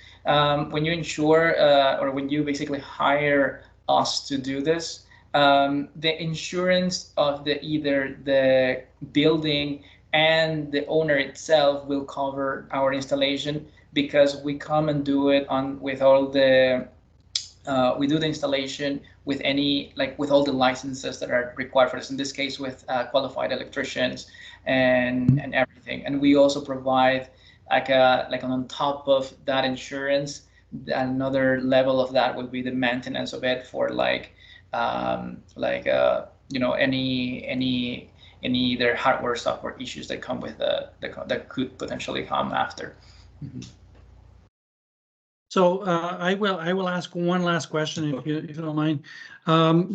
when you insure or when you basically hire us to do this, the insurance of either the building and the owner itself will cover our installation, because we come and do it with all the we do the installation with with all the licenses that are required for this. In this case, with qualified electricians and everything. And we also provide like on top of that insurance, another level of that would be the maintenance of it for any either hardware, software issues that come with that could potentially come after. Mm-hmm. So I will ask one last question if you don't mind.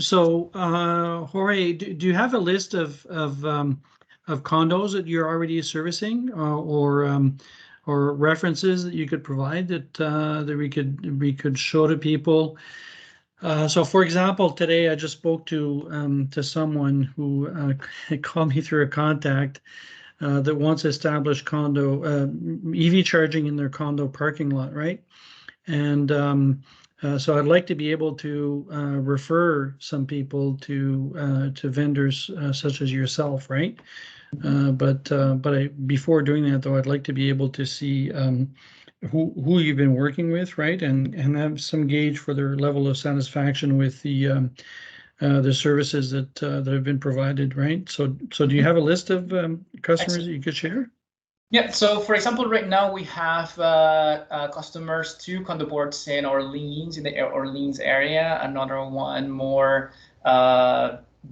So Jorge, do you have a list of condos that you're already servicing, or references that you could provide that we could show to people? So, for example, today I just spoke to someone who called me through a contact that wants to establish condo EV charging in their condo parking lot, right? And so I'd like to be able to refer some people to vendors such as yourself, right? But before doing that, though, I'd like to be able to see who you've been working with, right, and have some gauge for their level of satisfaction with the services that have been provided, right? So do you have a list of customers that you could share? Yeah, so for example, right now we have customers, 2 condo boards in Orleans, in the Orleans area, another one more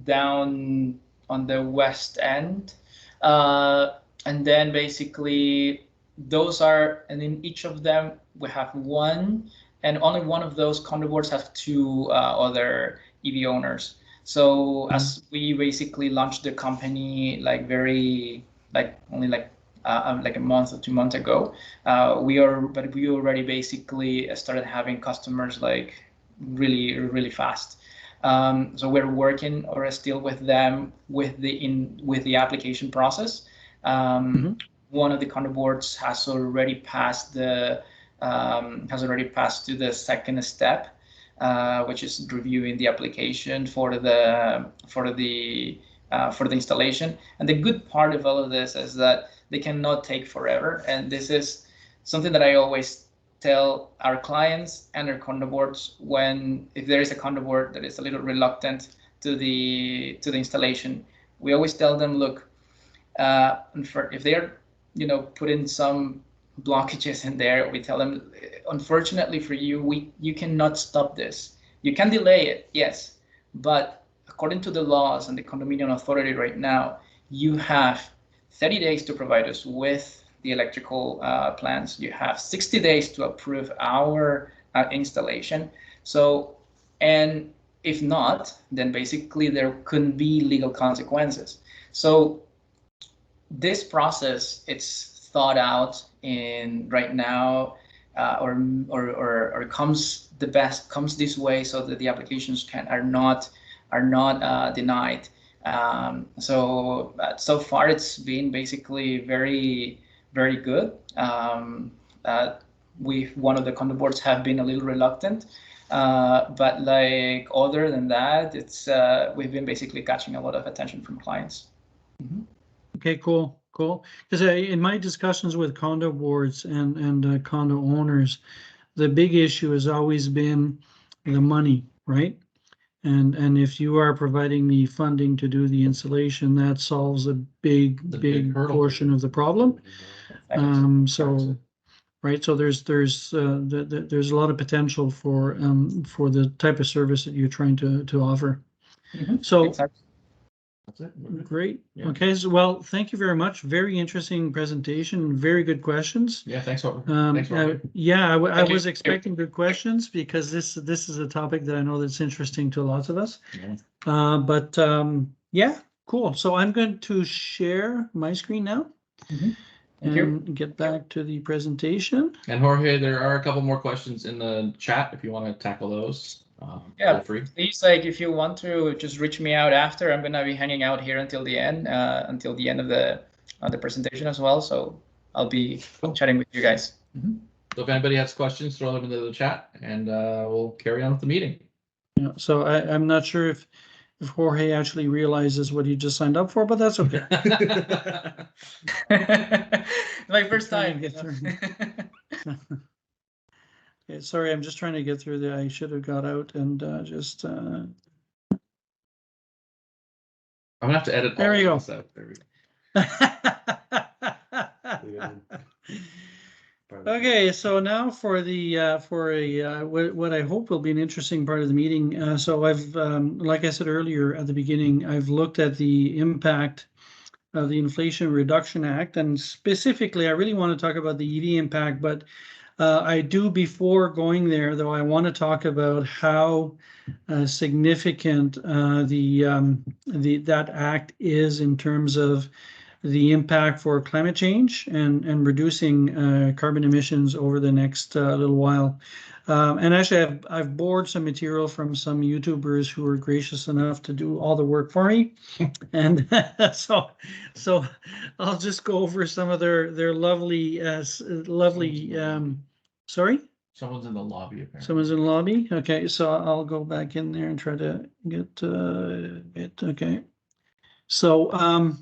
down on the west end. And then basically and in each of them we have one, and only one of those condo boards have 2 other EV owners. So as we basically launched the company only like a month or 2 months ago. We already basically started having customers like really fast. So we're working or still with them with the application process. One of the condo boards has already passed to the second step, which is reviewing the application for the installation. And the good part of all of this is that they cannot take forever. And this is something that I always tell our clients and our condo boards if there is a condo board that is a little reluctant to the installation. We always tell them, look, if they're putting some blockages in there, we tell them, unfortunately for you, you cannot stop this. You can delay it, yes, but according to the laws and the condominium authority right now, you have 30 days to provide us with the electrical plans. You have 60 days to approve our installation. So, and if not, then basically there could be legal consequences. So this process, it's thought out in right now, or comes this way so that the applications are not denied. So far it's been basically very good. One of the condo boards have been a little reluctant, but like other than that, it's we've been basically catching a lot of attention from clients. Okay, cool. Because in my discussions with condo boards and condo owners, the big issue has always been the money, right? And if you are providing the funding to do the installation, that solves a big portion of the problem. So there's a lot of potential for the type of service that you're trying to offer. So Exactly. That's it. Great. Yeah. Okay. So, well, thank you very much. Very interesting presentation. Very good questions. Yeah, thanks, Robert. Yeah, I was expecting good questions because this is a topic that I know that's interesting to lots of us. Yeah. Yeah, cool. So I'm going to share my screen now and get back to the presentation. And Jorge, there are a couple more questions in the chat if you want to tackle those. Yeah, feel free. please, like if you want to just reach me out after. I'm gonna be hanging out here until the end of the presentation as well. So I'll be chatting with you guys. So if anybody has questions, throw them into the chat, and we'll carry on with the meeting. Yeah. So I'm not sure if Jorge actually realizes what he just signed up for, but that's okay. My first time. Okay, sorry, I'm just trying to get through I should have got out and just. I'm gonna have to edit. There we go. There we go. Okay, so now for what I hope will be an interesting part of the meeting. So I've, like I said earlier at the beginning, I've looked at the impact of the Inflation Reduction Act, and specifically, I really want to talk about the Eevee impact, but I do, before going there, though, I want to talk about how significant that act is in terms of the impact for climate change and reducing carbon emissions over the next little while. And actually, I've borrowed some material from some YouTubers who were gracious enough to do all the work for me, and so I'll just go over some of their lovely. Sorry. Someone's in the lobby. Apparently. Someone's in the lobby. Okay, so I'll go back in there and try to get it. Okay, so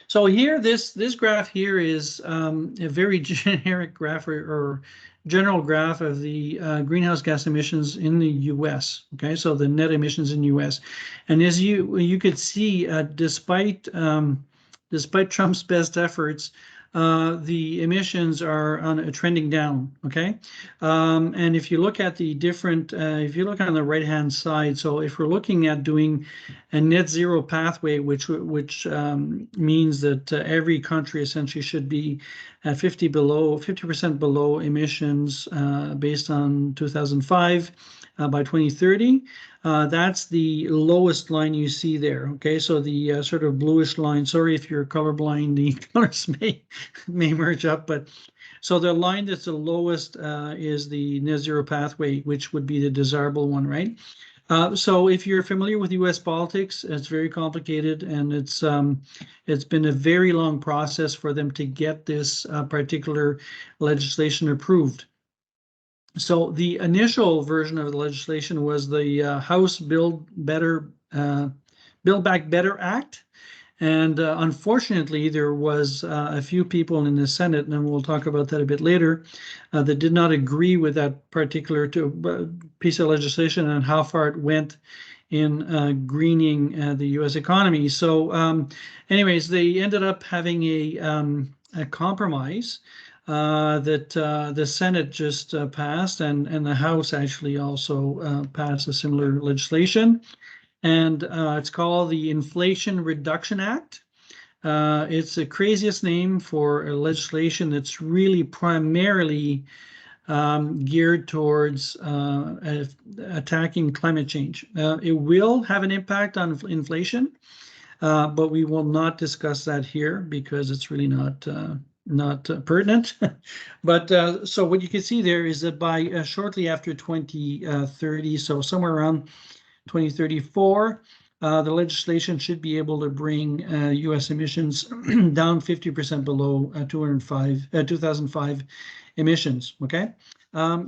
so here, this graph here is a very generic graph or general graph of the greenhouse gas emissions in the U.S. Okay, so the net emissions in the U.S. And as you could see, despite Trump's best efforts, the emissions are trending down. Okay, and if you look at the different, if you look on the right-hand side, so if we're looking at doing a net zero pathway, which means that every country essentially should be at 50% below emissions based on 2005 by 2030. That's the lowest line you see there. Okay, so the sort of bluish line. Sorry if you're colorblind, the colors may merge up, but so the line that's the lowest is the net zero pathway, which would be the desirable one, right? So if you're familiar with U.S. politics, it's very complicated, and it's been a very long process for them to get this particular legislation approved. So the initial version of the legislation was the House Build Back Better Act. And unfortunately, there was a few people in the Senate, and we'll talk about that a bit later, that did not agree with that particular piece of legislation and how far it went in greening the U.S. economy. So anyways, they ended up having a compromise that the Senate just passed, and the House actually also passed a similar legislation. And it's called the Inflation Reduction Act. It's the craziest name for a legislation that's really primarily geared towards attacking climate change. It will have an impact on inflation, but we will not discuss that here because it's really not pertinent. But so what you can see there is that by shortly after 2030, so somewhere around 2034, the legislation should be able to bring U.S. emissions down 50% below 2005 emissions. Okay,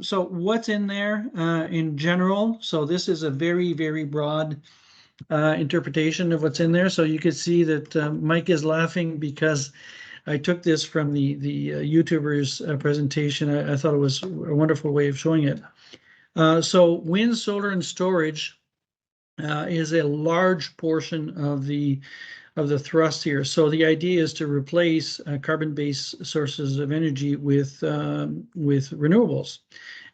so what's in there in general? So this is a very, very broad interpretation of what's in there. So you can see that Mike is laughing because I took this from the YouTuber's presentation. I thought it was a wonderful way of showing it. So wind, solar, and storage is a large portion of the thrust here. So the idea is to replace carbon-based sources of energy with renewables.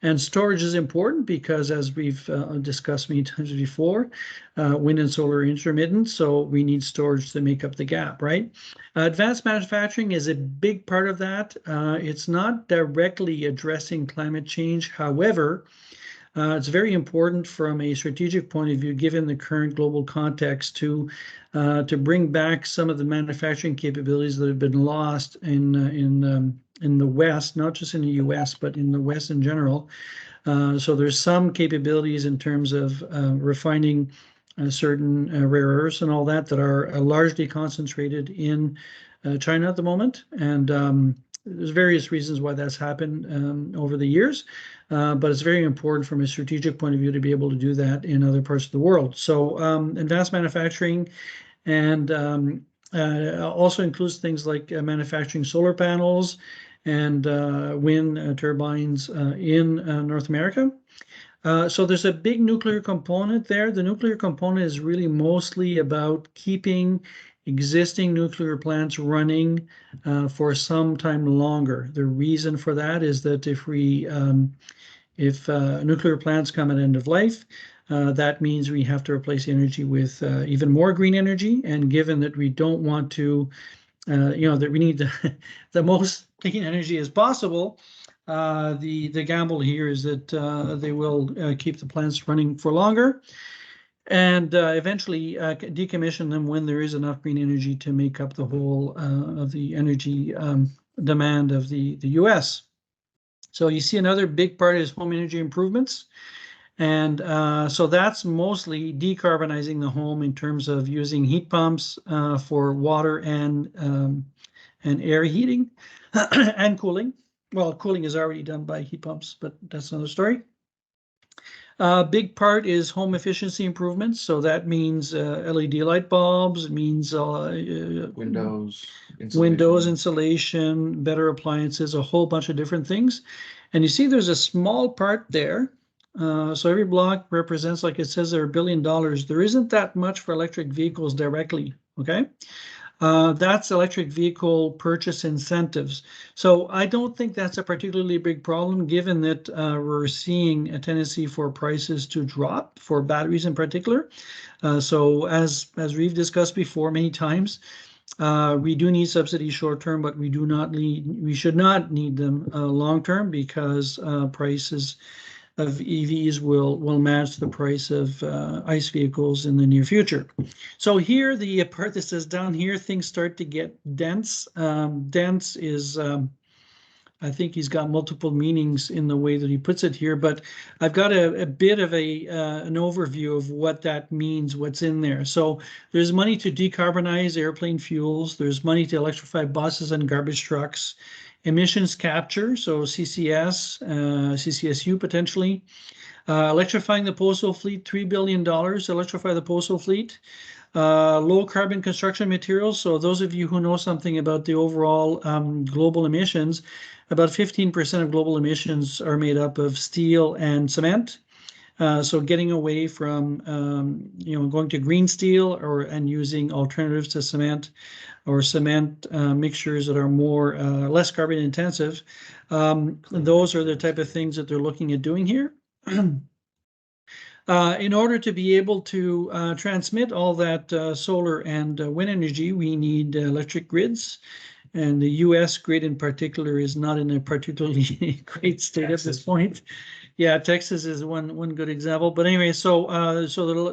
And storage is important because, as we've discussed many times before, wind and solar are intermittent, so we need storage to make up the gap, right? Advanced manufacturing is a big part of that. It's not directly addressing climate change. However, it's very important from a strategic point of view, given the current global context, to bring back some of the manufacturing capabilities that have been lost in the West, not just in the U.S., but in the West in general. So there's some capabilities in terms of refining certain rare earths and all that are largely concentrated in China at the moment, and there's various reasons why that's happened over the years, but it's very important from a strategic point of view to be able to do that in other parts of the world. So advanced manufacturing and also includes things like manufacturing solar panels and wind turbines in North America. So there's a big nuclear component there. The nuclear component is really mostly about keeping existing nuclear plants running for some time longer. The reason for that is that if nuclear plants come at end of life, that means we have to replace energy with even more green energy. And given that we don't want to, that we need the most clean energy as possible, the gamble here is that they will keep the plants running for longer and eventually decommission them when there is enough green energy to make up the whole of the energy demand of the US. So you see another big part is home energy improvements. And so that's mostly decarbonizing the home in terms of using heat pumps for water and air heating and cooling. Well, cooling is already done by heat pumps, but that's another story. Big part is home efficiency improvements. So that means LED light bulbs. It means Windows, insulation, better appliances, a whole bunch of different things. And you see there's a small part there. So every block represents, like it says there, $1 billion. There isn't that much for electric vehicles directly, okay? That's electric vehicle purchase incentives. So I don't think that's a particularly big problem, given that we're seeing a tendency for prices to drop for batteries in particular. So as we've discussed before many times, we do need subsidies short term, but we should not need them long term, because prices of EVs will match the price of ICE vehicles in the near future. So here, the part that says down here, things start to get dense. Dense is, I think he's got multiple meanings in the way that he puts it here, but I've got a bit of an overview of what that means, what's in there. So there's money to decarbonize airplane fuels. There's money to electrify buses and garbage trucks. Emissions capture, so CCS, CCSU potentially. Electrifying the postal fleet, $3 billion, electrify the postal fleet. Low carbon construction materials. So those of you who know something about the overall global emissions, about 15% of global emissions are made up of steel and cement. So getting away from going to green steel and using alternatives to cement, or cement mixtures that are less carbon intensive. Those are the type of things that they're looking at doing here. In order to be able to transmit all that solar and wind energy, we need electric grids. And the US grid in particular is not in a particularly great state at this point. Yeah, Texas is one good example. But anyway, so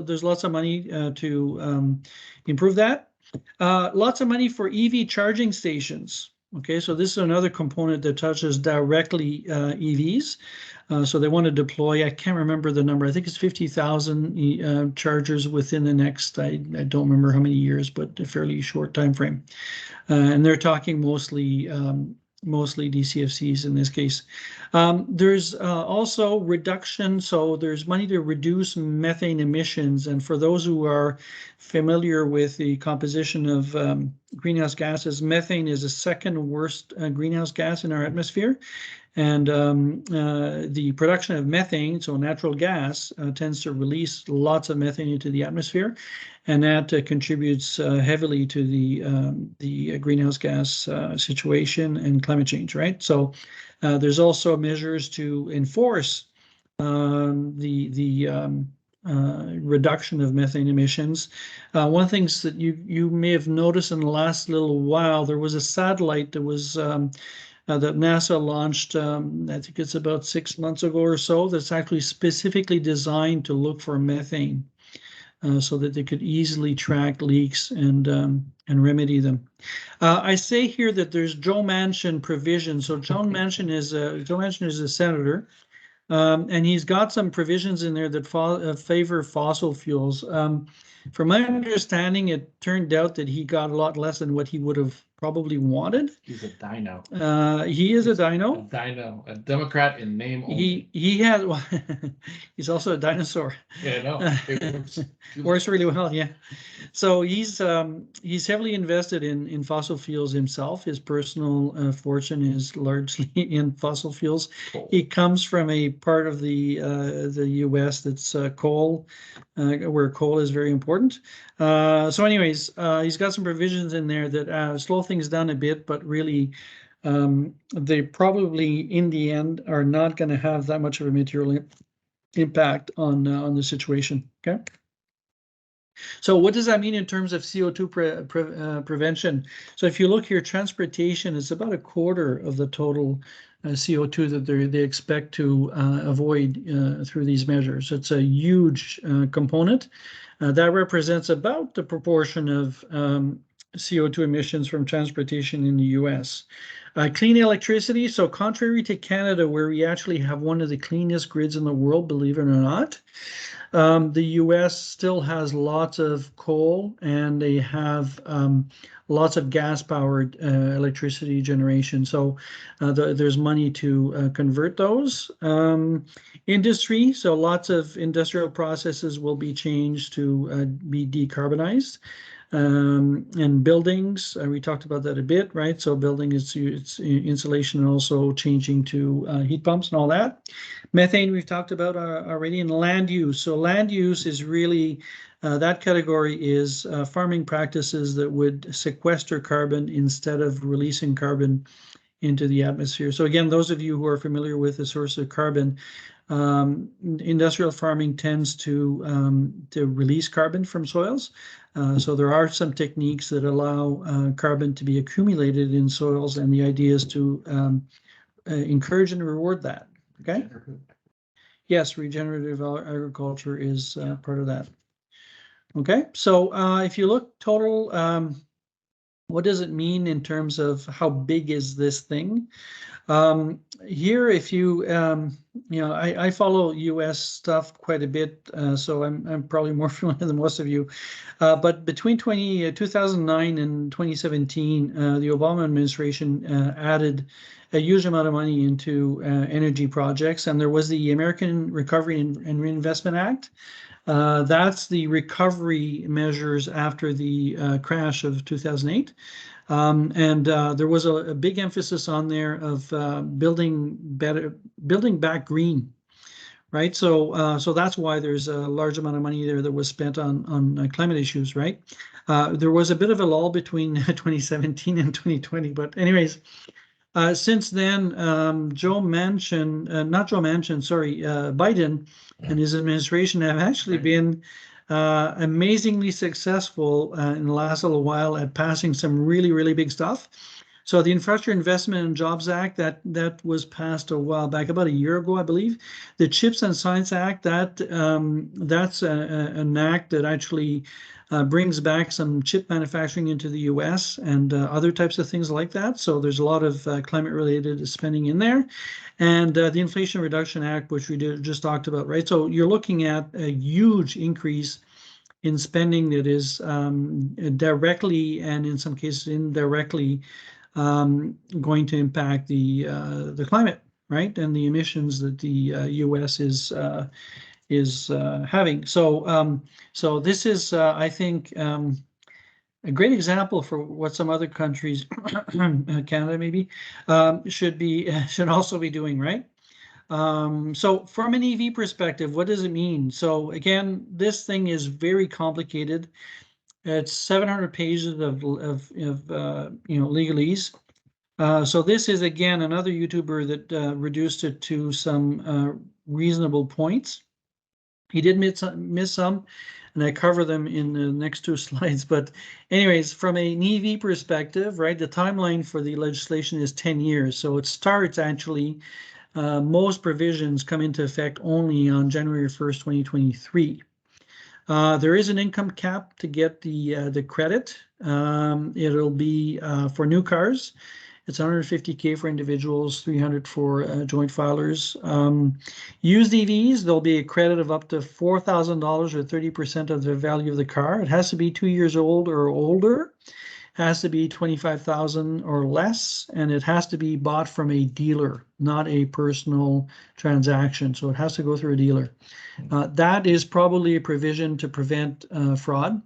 there's lots of money to improve that. Lots of money for EV charging stations. Okay, so this is another component that touches directly EVs. So they want to deploy, I can't remember the number, I think it's 50,000 chargers within the next, I don't remember how many years, but a fairly short time frame. And they're talking mostly DCFCs in this case. There's also reduction, so there's money to reduce methane emissions. And for those who are familiar with the composition of greenhouse gases, methane is the second worst greenhouse gas in our atmosphere. And the production of methane, so natural gas, tends to release lots of methane into the atmosphere, and that contributes heavily to the greenhouse gas situation and climate change, right? So there's also measures to enforce the reduction of methane emissions. One of the things that you may have noticed in the last little while, there was a satellite that was that NASA launched, I think it's about 6 months ago or so, that's actually specifically designed to look for methane, so that they could easily track leaks and remedy them. I say here that there's Joe Manchin provision. So Joe Manchin is a senator, and he's got some provisions in there that favor fossil fuels. From my understanding, it turned out that he got a lot less than what he would have probably wanted. He's a dino. He is a dino. A dino, a Democrat in name only. He has. Well, he's also a dinosaur. Yeah, no, works really well. Yeah. So he's heavily invested in fossil fuels himself. His personal fortune is largely in fossil fuels. Cool. He comes from a part of the U.S. that's coal, where coal is very important. So anyways, he's got some provisions in there that slow things down a bit, but really they probably in the end are not going to have that much of a material impact on the situation. Okay. So what does that mean in terms of CO2 prevention? So if you look here, transportation is about a quarter of the total CO2 that they expect to avoid through these measures. It's a huge component. That represents about the proportion of CO2 emissions from transportation in the US. Clean electricity. So contrary to Canada, where we actually have one of the cleanest grids in the world, believe it or not, the US still has lots of coal, and they have lots of gas-powered electricity generation. So there's money to convert those. Industry, so lots of industrial processes will be changed to be decarbonized. And buildings, we talked about that a bit, right? So building it's insulation and also changing to heat pumps and all that. Methane we've talked about already, and land use. So land use is really that category is farming practices that would sequester carbon instead of releasing carbon into the atmosphere. So again, those of you who are familiar with the source of carbon, industrial farming tends to release carbon from soils. So there are some techniques that allow carbon to be accumulated in soils, and the idea is to encourage and reward that. Okay. Yes, regenerative agriculture is part of that. Okay, so if you look total, what does it mean in terms of how big is this thing? Here, if you, I follow US stuff quite a bit, so I'm probably more familiar than most of you. But between 2009 and 2017, the Obama administration added a huge amount of money into energy projects, and there was the American Recovery and Reinvestment Act. That's the recovery measures after the crash of 2008. And there was a big emphasis on there of building back green, right? So that's why there's a large amount of money there that was spent on climate issues, right? There was a bit of a lull between 2017 and 2020, but anyways, since then, Biden and his administration have actually been amazingly successful in the last little while at passing some really, really big stuff. So the Infrastructure Investment and Jobs Act that was passed a while back, about a year ago, I believe. The CHIPS and Science Act, that's an act that actually brings back some chip manufacturing into the US and other types of things like that. So there's a lot of climate-related spending in there. And the Inflation Reduction Act, which we just talked about, right? So you're looking at a huge increase in spending that is directly and in some cases indirectly going to impact the climate, right? And the emissions that the US is having. So this is, I think, a great example for what some other countries, Canada maybe, should also be doing, right? So from an EV perspective, what does it mean? So again, this thing is very complicated. It's 700 pages of legalese. So this is again another YouTuber that reduced it to some reasonable points. He did miss some, and I cover them in the next two slides. But anyways, from an EV perspective, right, the timeline for the legislation is 10 years. So it starts actually, most provisions come into effect only on January 1st, 2023. There is an income cap to get the credit. It'll be for new cars. It's 150K for individuals, 300 for joint filers. Used EVs, there'll be a credit of up to $4,000 or 30% of the value of the car. It has to be 2 years old or older. Has to be 25,000 or less, and it has to be bought from a dealer, not a personal transaction. So it has to go through a dealer. That is probably a provision to prevent fraud.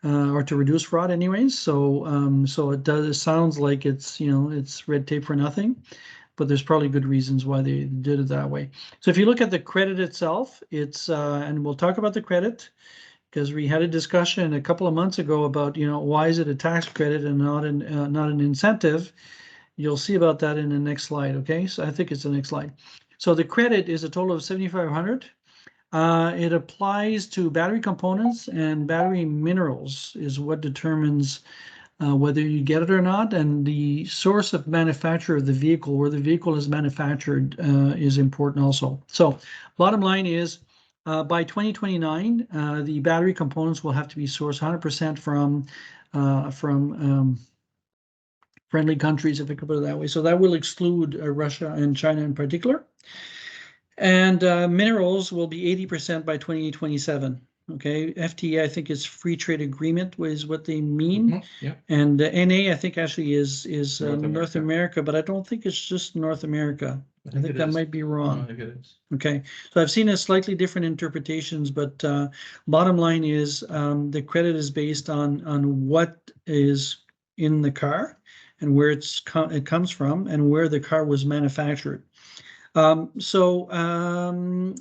Or to reduce fraud anyways. So it sounds like it's red tape for nothing, but there's probably good reasons why they did it that way. So if you look at the credit itself, it's and we'll talk about the credit because we had a discussion a couple of months ago about why is it a tax credit and not an incentive. You'll see about that in the next slide. Okay, so I think it's the next slide. So the credit is a total of $7,500. It applies to battery components and battery minerals is what determines whether you get it or not. And the source of manufacture of the vehicle, where the vehicle is manufactured, is important also. So bottom line is by 2029, the battery components will have to be sourced 100% from friendly countries, if I could put it that way. So that will exclude Russia and China in particular. And minerals will be 80% by 2027. Okay, FTA I think is free trade agreement is what they mean. Yeah. And NA I think actually is North America, but I don't think it's just North America. I think that might be wrong. I think it is. Okay, so I've seen a slightly different interpretations, but bottom line is the credit is based on what is in the car and where it comes from and where the car was manufactured. And the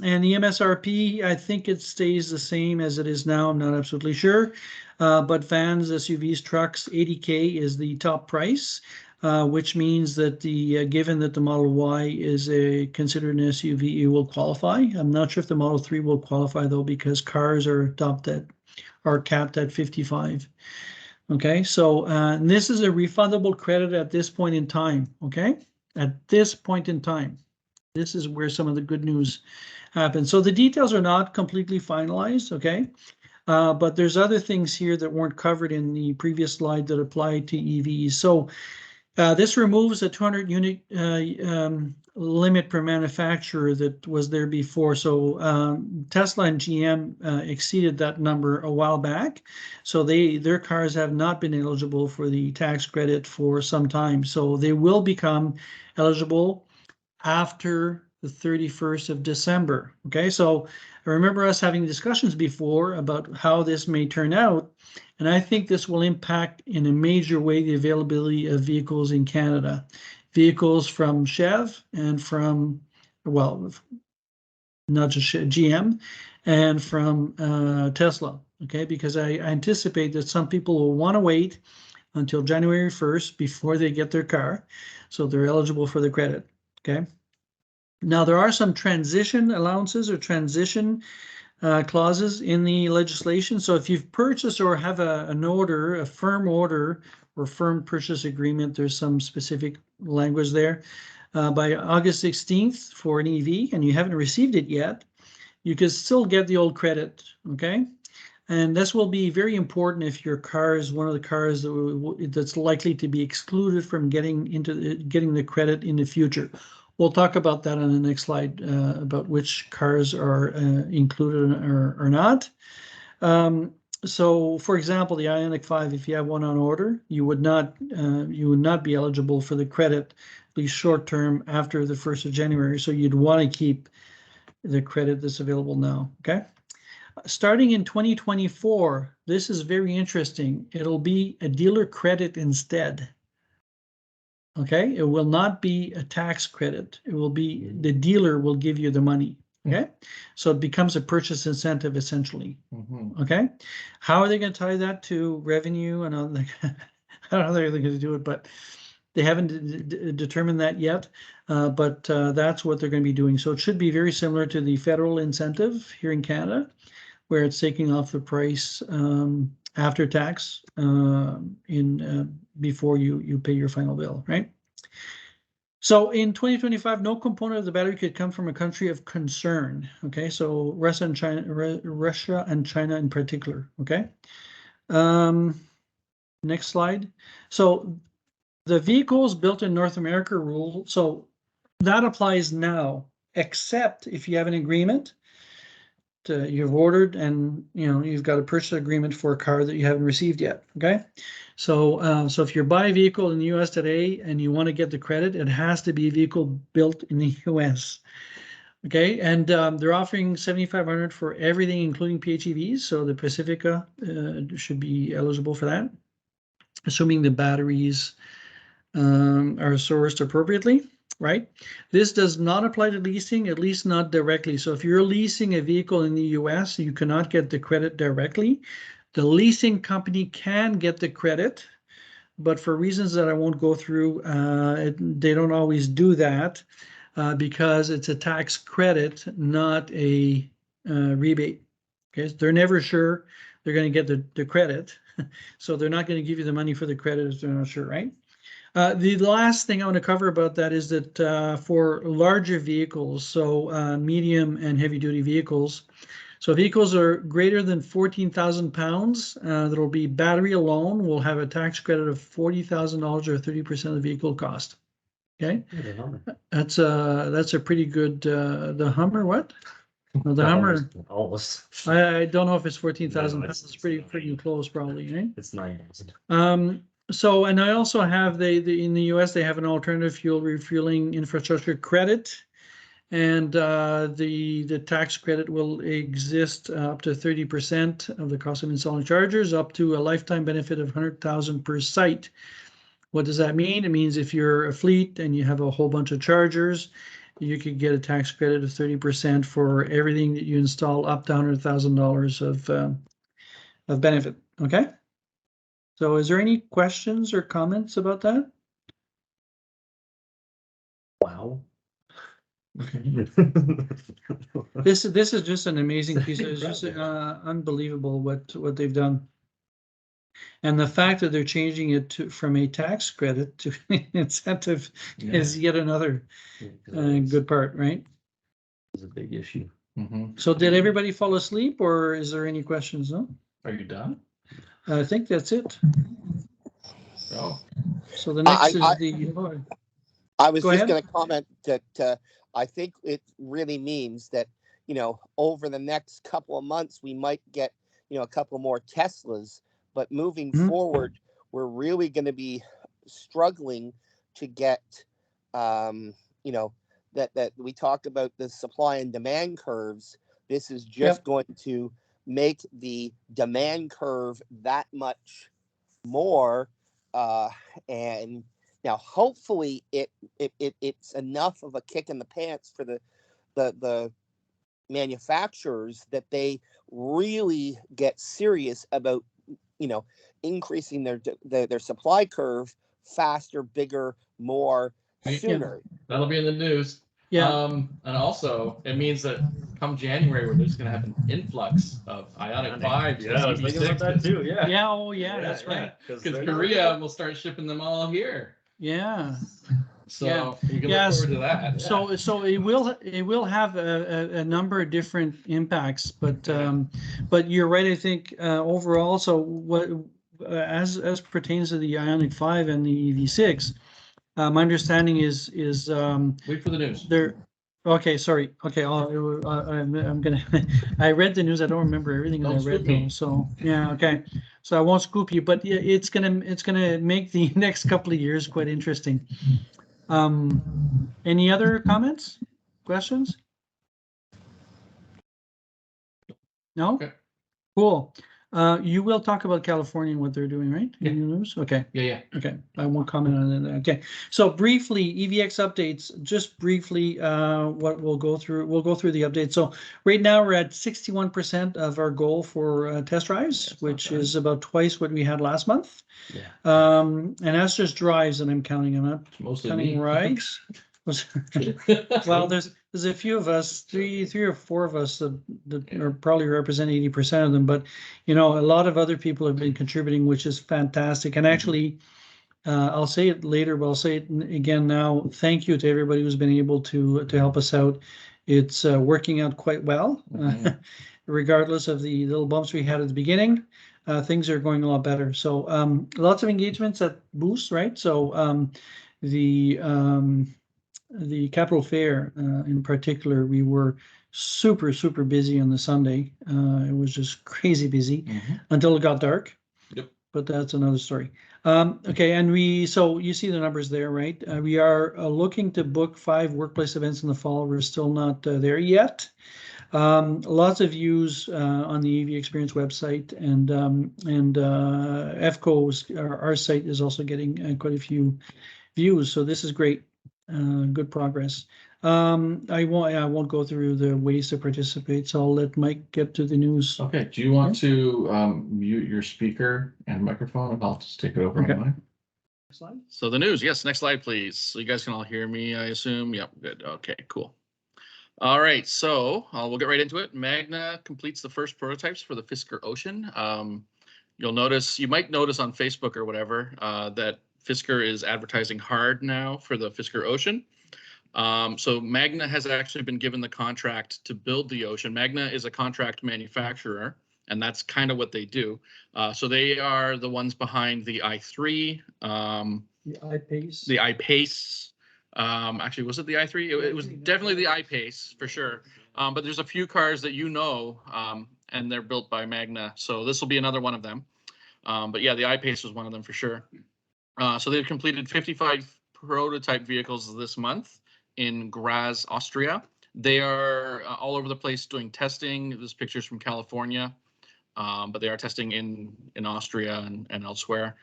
MSRP, I think it stays the same as it is now. I'm not absolutely sure. But vans, SUVs, trucks, 80K is the top price, which means that given that the Model Y is considered an SUV, it will qualify. I'm not sure if the Model 3 will qualify though, because cars are capped at 55. Okay, so this is a refundable credit at this point in time. Okay, at this point in time. This is where some of the good news happens. So the details are not completely finalized, okay? But there's other things here that weren't covered in the previous slide that apply to EVs. So this removes a 200 unit limit per manufacturer that was there before. So Tesla and GM exceeded that number a while back. So their cars have not been eligible for the tax credit for some time. So they will become eligible after the 31st of December. Okay, so I remember us having discussions before about how this may turn out, and I think this will impact in a major way the availability of vehicles in Canada. Vehicles from Chev and from, well, not just GM, and from Tesla, okay, because I anticipate that some people will want to wait until January 1st before they get their car, so they're eligible for the credit. Okay. Now there are some transition allowances or transition clauses in the legislation. So if you've purchased or have an order, a firm order or firm purchase agreement, there's some specific language there. By August 16th for an EV and you haven't received it yet, you can still get the old credit. Okay. And this will be very important if your car is one of the cars that's likely to be excluded from getting the credit in the future. We'll talk about that on the next slide about which cars are included or not. So, for example, the Ioniq 5, if you have one on order, you would not be eligible for the credit, at least short term, after the 1st of January. So you'd want to keep the credit that's available now. Okay. Starting in 2024, this is very interesting. It'll be a dealer credit instead. Okay, it will not be a tax credit. It will be the dealer will give you the money. Okay, so it becomes a purchase incentive essentially. Okay, how are they going to tie that to revenue and all that? I don't know how they're going to do it, but they haven't determined that yet. But that's what they're going to be doing. So it should be very similar to the federal incentive here in Canada, where it's taking off the price after tax before you pay your final bill, right? So in 2025, no component of the battery could come from a country of concern. Okay, so Russia and China in particular. Okay. Next slide. So the vehicles built in North America rule. So that applies now, except if you have an agreement. You've ordered and you've got a purchase agreement for a car that you haven't received yet. Okay, so so if you buy a vehicle in the U.S. today and you want to get the credit, it has to be a vehicle built in the U.S. Okay, and they're offering $7,500 for everything, including PHEVs. So the Pacifica should be eligible for that, assuming the batteries are sourced appropriately. Right? This does not apply to leasing, at least not directly. So if you're leasing a vehicle in the US, you cannot get the credit directly. The leasing company can get the credit, but for reasons that I won't go through, they don't always do that because it's a tax credit, not a rebate. Okay, so they're never sure they're going to get the credit. So they're not going to give you the money for the credit if they're not sure, right? The last thing I want to cover about that is that for larger vehicles, so medium and heavy duty vehicles, so vehicles are greater than 14,000 pounds, that'll be battery alone will have a tax credit of $40,000 or 30% of the vehicle cost. Okay, that's a pretty good. The Hummer, what? No, the Hummer. Almost. I don't know if it's 14,000 No, pounds. It's pretty close, probably. Right? It's 9,000. So, and I also have in the US, they have an alternative fuel refueling infrastructure credit. And the tax credit will exist up to 30% of the cost of installing chargers, up to a lifetime benefit of 100,000 per site. What does that mean? It means if you're a fleet and you have a whole bunch of chargers, you could get a tax credit of 30% for everything that you install up to $100,000 of benefit. Okay. So, is there any questions or comments about that? Wow. This is just an amazing piece. It's just unbelievable what they've done, and the fact that they're changing it from a tax credit to an incentive is yet another good part, right? It's a big issue. So, did everybody fall asleep, or is there any questions? No. Are you done? I think that's it. Oh. So the next is I was Go just ahead. going to comment that I think it really means that, over the next couple of months, we might get, a couple more Teslas. But moving forward, we're really going to be struggling to get, that we talk about the supply and demand curves. This is just going to make the demand curve that much more. And now, hopefully, it's enough of a kick in the pants for the manufacturers that they really get serious about, increasing their supply curve faster, bigger, more, sooner. That'll be in the news. Yeah. And also, it means that come January, we're just going to have an influx of Ionic 5s. Yeah, I was thinking about that too. Yeah. Yeah. Oh, yeah. That's right. Because Korea will start shipping them all here. Yeah. So we can look forward to that. So it will have a number of different impacts, but you're right. I think overall, so what as pertains to the Ionic 5 and the EV6, my understanding is wait for the news. Okay, sorry. Okay, I'm gonna. I read the news. I don't remember everything that I read though. So yeah, okay. So I won't scoop you, but it's gonna make the next couple of years quite interesting. Any other comments, questions? No. Okay. Cool. You will talk about California and what they're doing, right? Yeah. In the news? Okay. Yeah. Okay. I won't comment on that. Okay. So briefly, Evx updates, just briefly, what we'll go through the updates. So right now we're at 61% of our goal for test drives, which is about twice what we had last month. Yeah. And that's just drives, and I'm counting. I'm not Mostly counting me. rides. Well, there's a few of us, three or four of us that are probably represent 80% of them, but a lot of other people have been contributing, which is fantastic. And actually, I'll say it later, but I'll say it again now. Thank you to everybody who's been able to help us out. It's working out quite well, regardless of the little bumps we had at the beginning. Things are going a lot better. So lots of engagements at booths, right? So the Capital Fair in particular, we were super busy on the Sunday. It was just crazy busy until it got dark. Yep. But that's another story. Okay, and so you see the numbers there, right? We are looking to book 5 workplace events in the fall. We're still not there yet. Lots of views on the EV Experience website, and Evco's our site is also getting quite a few views. So this is great. Good progress. I won't go through the ways to participate, so I'll let Mike get to the news. Okay. Do you want to mute your speaker and microphone, and I'll just take it over on mine? Slide. So the news, yes, next slide, please. So you guys can all hear me, I assume. Yep, good. Okay, cool. All right, so we'll get right into it. Magna completes the first prototypes for the Fisker Ocean. You might notice on Facebook or whatever that Fisker is advertising hard now for the Fisker Ocean. So Magna has actually been given the contract to build the Ocean. Magna is a contract manufacturer, and that's kind of what they do. So they are the ones behind the i3, The I-Pace. the I-Pace. Actually, was it the i3? It was definitely the I-Pace for sure. But there's a few cars that and they're built by Magna. So this will be another one of them. But yeah, the I-Pace was one of them for sure. So they've completed 55 prototype vehicles this month in Graz, Austria. They are all over the place doing testing. This picture's from California, but they are testing in Austria and elsewhere.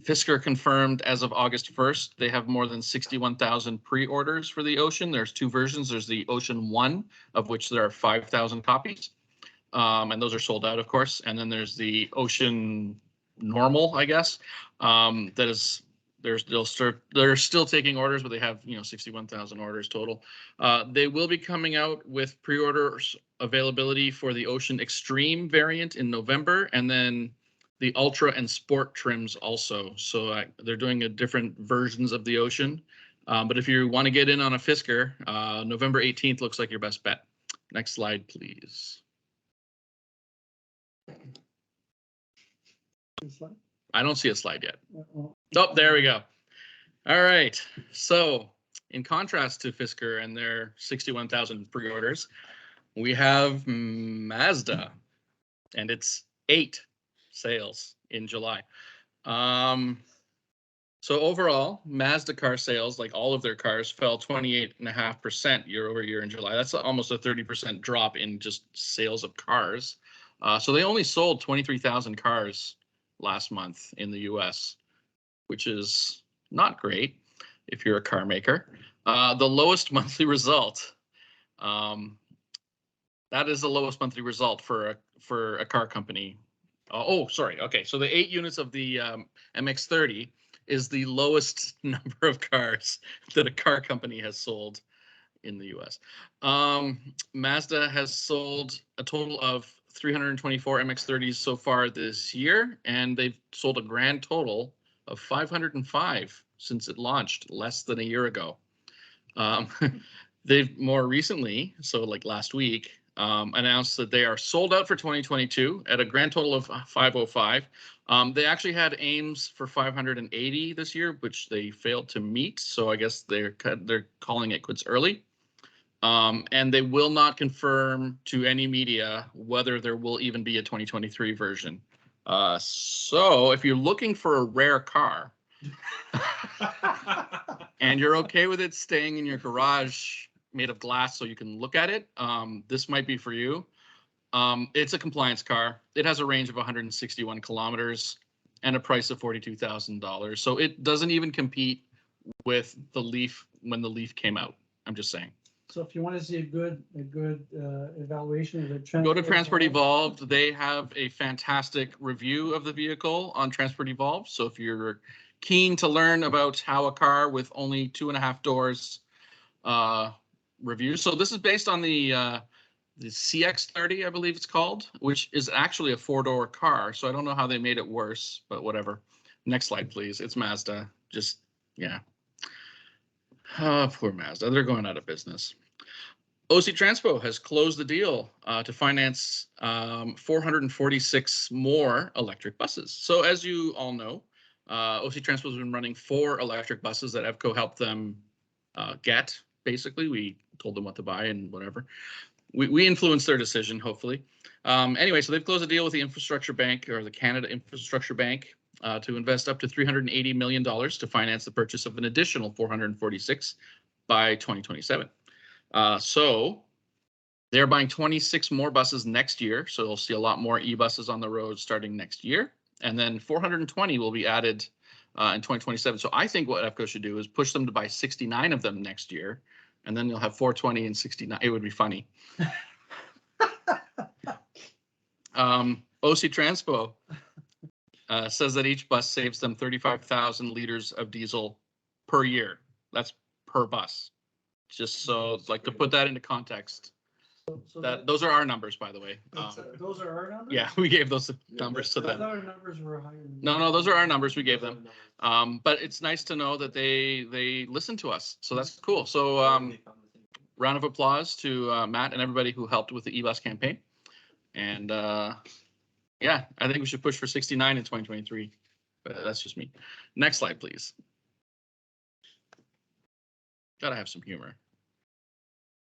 Fisker confirmed as of August 1st, they have more than 61,000 pre-orders for the Ocean. There's two versions. There's the Ocean 1, of which there are 5,000 copies. And those are sold out, of course. And then there's the Ocean Normal, I guess. That is, they're still taking orders, but they have 61,000 orders total. They will be coming out with pre-orders availability for the Ocean Extreme variant in November, and then the Ultra and Sport trims also. So they're doing different versions of the Ocean. But if you want to get in on a Fisker, November 18th looks like your best bet. Next slide, please. I don't see a slide yet. Oh, there we go. All right. So in contrast to Fisker and their 61,000 pre-orders, we have Mazda and its 8 sales in July. So overall, Mazda car sales, like all of their cars, fell 28.5% year over year in July. That's almost a 30% drop in just sales of cars. So they only sold 23,000 cars last month in the US, which is not great if you're a car maker. The lowest monthly result, that is the lowest monthly result for a car company. Oh, sorry. Okay, so the 8 units of the MX-30 is the lowest number of cars that a car company has sold in the US. Mazda has sold a total of 324 MX-30s so far this year, and they've sold a grand total of 505 since it launched less than a year ago. They've more recently, so like last week, announced that they are sold out for 2022 at a grand total of 505. They actually had aims for 580 this year, which they failed to meet. So I guess they're calling it quits early. And they will not confirm to any media whether there will even be a 2023 version. So if you're looking for a rare car and you're okay with it staying in your garage made of glass so you can look at it, this might be for you. It's a compliance car. It has a range of 161 kilometers and a price of $42,000. So it doesn't even compete with the Leaf when the Leaf came out. I'm just saying. So if you want to see a good evaluation of the go to Transport Evolved. They have a fantastic review of the vehicle on Transport Evolved. So if you're keen to learn about how a car with only 2.5 doors reviews. So this is based on the CX-30, I believe it's called, which is actually a 4-door car. So I don't know how they made it worse, but whatever. Next slide, please. It's Mazda. Just, yeah. Oh, poor Mazda. They're going out of business. OC Transpo has closed the deal to finance 446 more electric buses. So as you all know, OC Transpo has been running 4 electric buses that Evco helped them get. Basically, we told them what to buy and whatever. We influenced their decision, hopefully. Anyway, so they've closed a deal with the Infrastructure Bank, or the Canada Infrastructure Bank, to invest up to $380 million to finance the purchase of an additional 446 by 2027. So they're buying 26 more buses next year. So they'll see a lot more e-buses on the road starting next year. And then 420 will be added in 2027. So I think what Evco should do is push them to buy 69 of them next year. And then you'll have 420 and 69. It would be funny. OC Transpo says that each bus saves them 35,000 liters of diesel per year. That's per bus. Just so, like, to put that into context. So Those are our numbers, by the way. those are our numbers? Yeah, we gave those numbers to I them. thought our numbers were higher. No, those are our numbers we gave them. But it's nice to know that they listen to us. So that's cool. So round of applause to Matt and everybody who helped with the e-bus campaign. And yeah, I think we should push for 69 in 2023. But that's just me. Next slide, please. Gotta have some humor.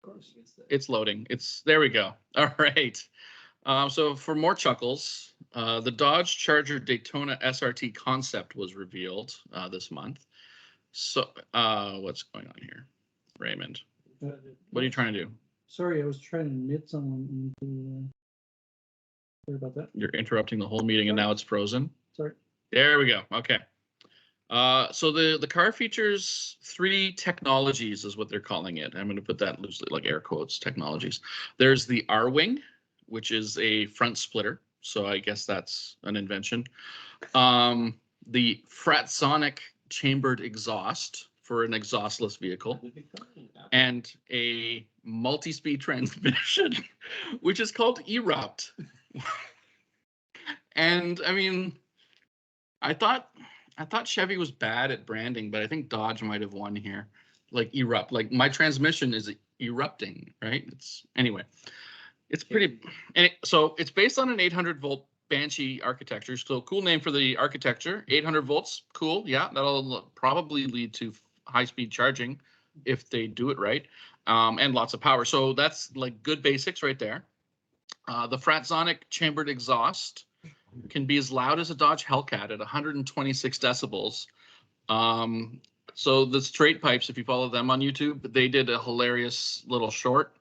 Of course. It's loading. There we go. All right. So for more chuckles, the Dodge Charger Daytona SRT concept was revealed this month. So what's going on here, Raymond? What are you trying to do? Sorry, I was trying to knit someone into. Sorry about that. You're interrupting the whole meeting, and now it's frozen. Sorry. There we go. Okay. So the car features 3 technologies, is what they're calling it. I'm going to put that loosely, like air quotes, technologies. There's the R-Wing, which is a front splitter. So I guess that's an invention. The Fratsonic chambered exhaust for an exhaustless vehicle, and a multi-speed transmission, which is called Erupt. And I mean, I thought Chevy was bad at branding, but I think Dodge might have won here. Like Erupt, like my transmission is erupting, right? It's pretty. And so it's based on an 800-volt Banshee architecture. So cool name for the architecture. 800 volts, cool. Yeah, that'll probably lead to high-speed charging if they do it right, and lots of power. So that's like good basics right there. The Fratsonic chambered exhaust can be as loud as a Dodge Hellcat at 126 decibels. So the Straight Pipes, if you follow them on YouTube, they did a hilarious little short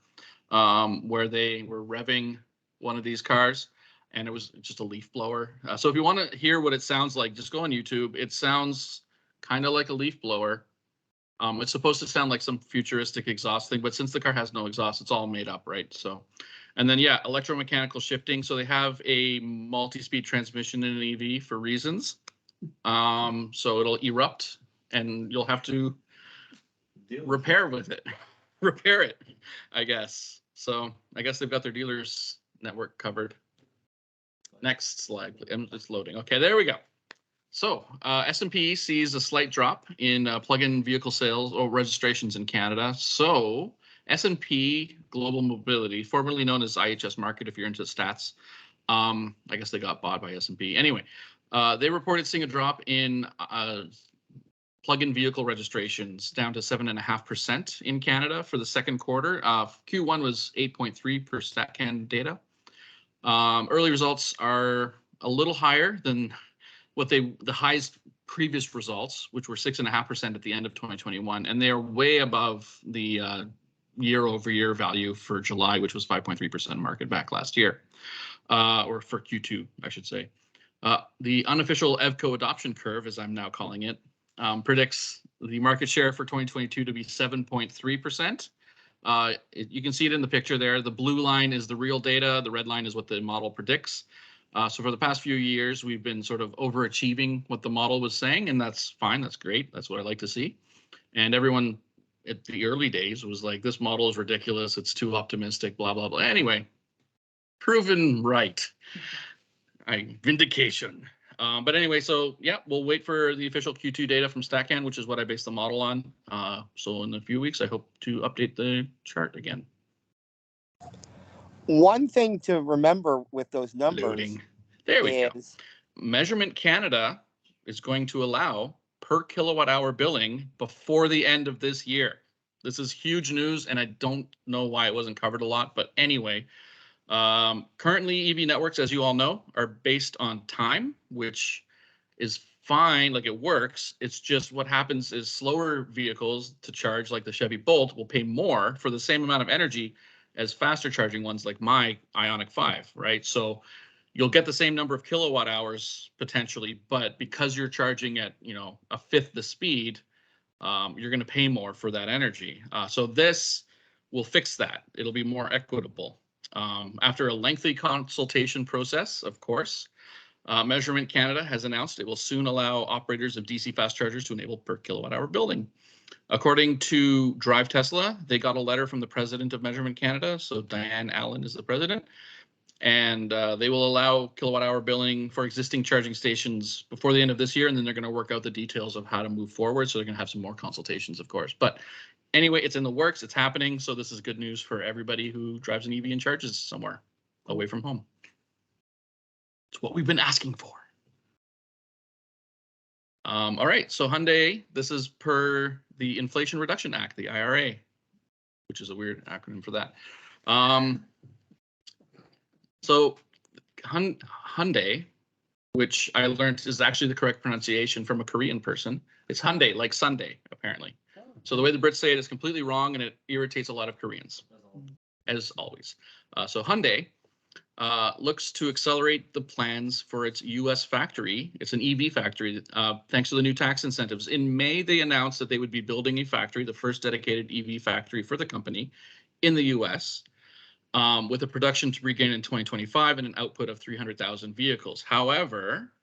where they were revving one of these cars, and it was just a leaf blower. So if you want to hear what it sounds like, just go on YouTube. It sounds kind of like a leaf blower. It's supposed to sound like some futuristic exhaust thing, but since the car has no exhaust, it's all made up, right? So, and then yeah, electromechanical shifting. So they have a multi-speed transmission in an EV for reasons. So it'll erupt, and you'll have to repair with it, repair it, I guess. So I guess they've got their dealers network covered. Next slide. I'm just loading. Okay, there we go. So S&P sees a slight drop in plug-in vehicle sales or registrations in Canada. So S&P Global Mobility, formerly known as IHS Markit, if you're into stats, I guess they got bought by S&P. Anyway, they reported seeing a drop in plug-in vehicle registrations down to 7.5% in Canada for the second quarter. Q1 was 8.3 per StatCan data. Early results are a little higher than what the highest previous results, which were 6.5% at the end of 2021, and they are way above the year-over-year value for July, which was 5.3% market back last year, or for Q2, I should say. The unofficial Evco adoption curve, as I'm now calling it, predicts the market share for 2022 to be 7.3%. You can see it in the picture there. The blue line is the real data. The red line is what the model predicts. So for the past few years, we've been sort of overachieving what the model was saying, and that's fine. That's great. That's what I like to see. And everyone at the early days was like, this model is ridiculous. It's too optimistic, blah, blah, blah. Anyway, proven right. Vindication. But anyway, so yeah, we'll wait for the official Q2 data from StatCan, which is what I based the model on. So in a few weeks, I hope to update the chart again. One thing to remember with those numbers Loading. There we go. is Measurement Canada is going to allow per kilowatt hour billing before the end of this year. This is huge news, and I don't know why it wasn't covered a lot, but anyway, currently EV networks, as you all know, are based on time, which is fine, like it works. It's just what happens is slower vehicles to charge, like the Chevy Bolt, will pay more for the same amount of energy as faster charging ones like my Ioniq 5, right? So you'll get the same number of kilowatt hours potentially, but because you're charging at, you know, a fifth the speed, you're going to pay more for that energy. So this will fix that. It'll be more equitable. After a lengthy consultation process, of course, Measurement Canada has announced it will soon allow operators of DC fast chargers to enable per kilowatt hour billing. According to Drive Tesla, they got a letter from the president of Measurement Canada, so Diane Allen is the president, and they will allow kilowatt hour billing for existing charging stations before the end of this year, and then they're going to work out the details of how to move forward, so they're going to have some more consultations, of course. But anyway, it's in the works, it's happening, so this is good news for everybody who drives an EV and charges somewhere away from home. It's what we've been asking for. All right, so Hyundai, this is per the Inflation Reduction Act, the IRA, which is a weird acronym for that. So Hyundai, which I learned is actually the correct pronunciation from a Korean person. It's Hyundai, like Sunday, apparently. So the way the Brits say it is completely wrong, and it irritates a lot of Koreans, as always. So Hyundai looks to accelerate the plans for its U.S. factory. It's an EV factory, thanks to the new tax incentives. In May, they announced that they would be building a factory, the first dedicated EV factory for the company in the U.S., with a production to begin in 2025 and an output of 300,000 vehicles. However,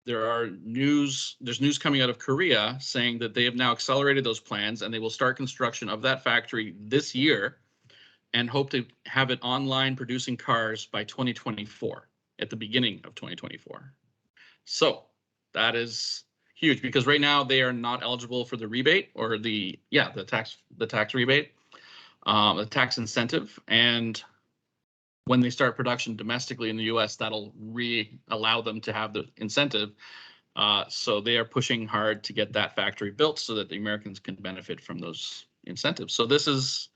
there's news coming out of Korea saying that they have now accelerated those plans and they will start construction of that factory this year and hope to have it online producing cars by 2024, at the beginning of 2024. So that is huge, because right now they are not eligible for the rebate, or the tax rebate, the tax incentive. And when they start production domestically in the US, that'll allow them to have the incentive. So they are pushing hard to get that factory built so that the Americans can benefit from those incentives. So this is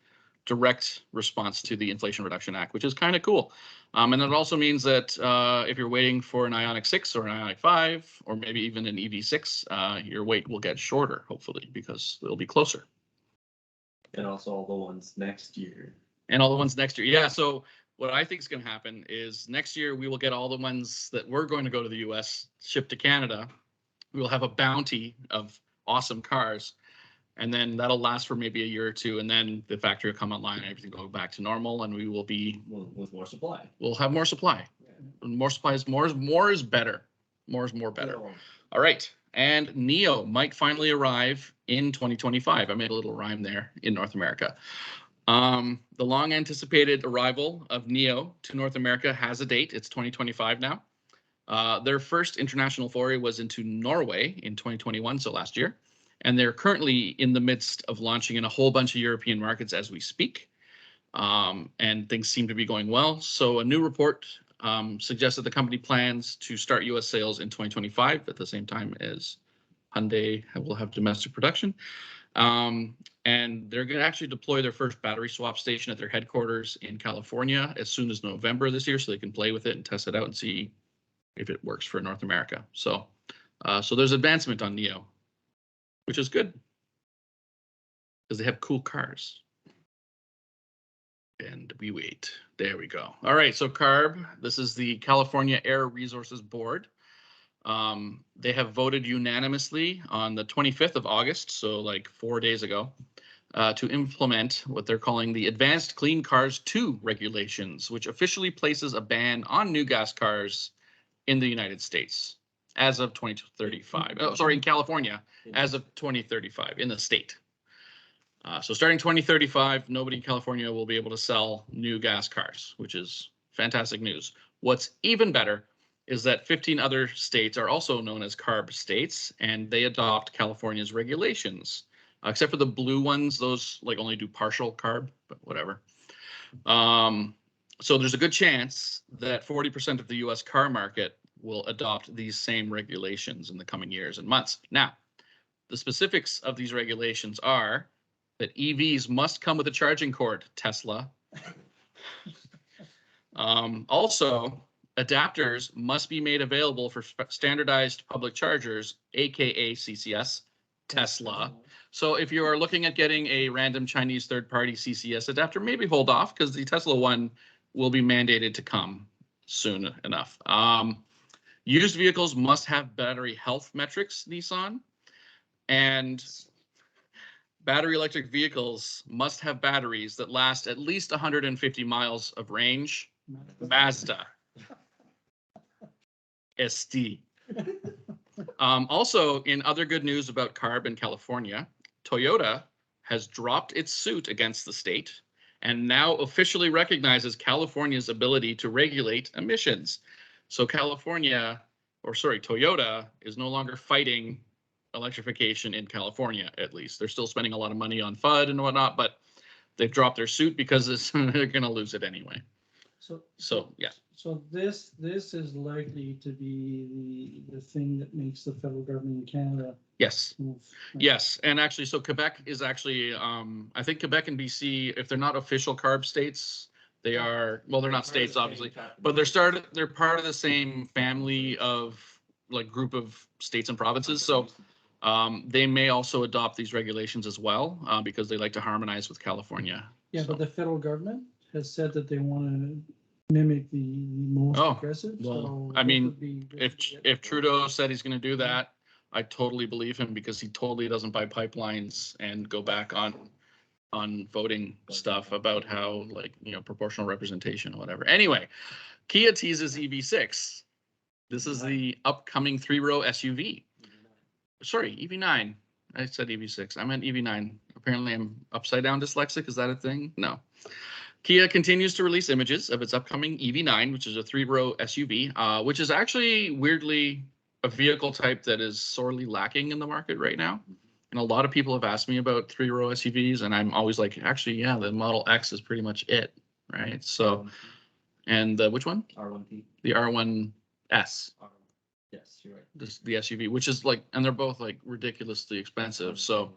direct response to the Inflation Reduction Act, which is kind of cool. And it also means that if you're waiting for an Ioniq 6 or an Ioniq 5, or maybe even an EV6, your wait will get shorter, hopefully, because they'll be closer. And also all the ones next year. And all the ones next year. Yeah, so what I think is going to happen is next year we will get all the ones that we're going to go to the US shipped to Canada. We will have a bounty of awesome cars. And then that'll last for maybe a year or two, and then the factory will come online and everything will go back to normal, and we will be with more supply. We'll have more supply. Yeah. More supply is more is better. More is more better. Yeah. All right. And NIO might finally arrive in 2025. I made a little rhyme there, in North America. The long anticipated arrival of NIO to North America has a date. It's 2025 now. Their first international foray was into Norway in 2021, so last year. And they're currently in the midst of launching in a whole bunch of European markets as we speak. And things seem to be going well. So a new report suggests that the company plans to start US sales in 2025 at the same time as Hyundai will have domestic production. And they're going to actually deploy their first battery swap station at their headquarters in California as soon as November this year, so they can play with it and test it out and see if it works for North America. So there's advancement on NIO, which is good because they have cool cars. And we wait. There we go. All right, so CARB, this is the California Air Resources Board. They have voted unanimously on the 25th of August, so like 4 days ago, to implement what they're calling the Advanced Clean Cars 2 regulations, which officially places a ban on new gas cars in the United States as of 2035. Oh, sorry, in California, as of 2035 in the state. So starting 2035, nobody in California will be able to sell new gas cars, which is fantastic news. What's even better is that 15 other states are also known as CARB states, and they adopt California's regulations, except for the blue ones. Those like only do partial CARB, but whatever. So there's a good chance that 40% of the US car market will adopt these same regulations in the coming years and months. Now, the specifics of these regulations are that EVs must come with a charging cord, Tesla. Also, adapters must be made available for standardized public chargers, aka CCS, Tesla. So if you are looking at getting a random Chinese third-party CCS adapter, maybe hold off, because the Tesla one will be mandated to come soon enough. Used vehicles must have battery health metrics, Nissan, and battery electric vehicles must have batteries that last at least 150 miles of range. Mazda. SD. Also, in other good news about CARB in California, Toyota has dropped its suit against the state and now officially recognizes California's ability to regulate emissions. So Toyota is no longer fighting electrification in California, at least. They're still spending a lot of money on FUD and whatnot, but they've dropped their suit because they're going to lose it anyway. So yeah. So this is likely to be the thing that makes the federal government in Canada. Yes. Move. Yes, and actually, so Quebec is actually, I think Quebec and BC, if they're not official CARB states, They are, well, they're not states, obviously, but they're part of the same family of like group of states and provinces. So they may also adopt these regulations as well because they like to harmonize with California. Yeah, So- but the federal government has said that they want to mimic the most Oh, aggressive. well, So I this mean, would be- this would be it. if Trudeau said he's going to do that, I totally believe him because he totally doesn't buy pipelines and go back on voting stuff about how, like, you know, proportional representation or whatever. Anyway, Kia teases EV6. This is the upcoming 3-row SUV. Sorry, EV9. I said EV6. I meant EV9. Apparently I'm upside down dyslexic. Is that a thing? No. Kia continues to release images of its upcoming EV9, which is a 3-row SUV, which is actually weirdly a vehicle type that is sorely lacking in the market right now. And a lot of people have asked me about 3-row SUVs, and I'm always like, actually, yeah, the Model X is pretty much it, right? So, and which one? R1T. The R1S, Yes, you're right. the SUV, which is like, and they're both like ridiculously expensive. So,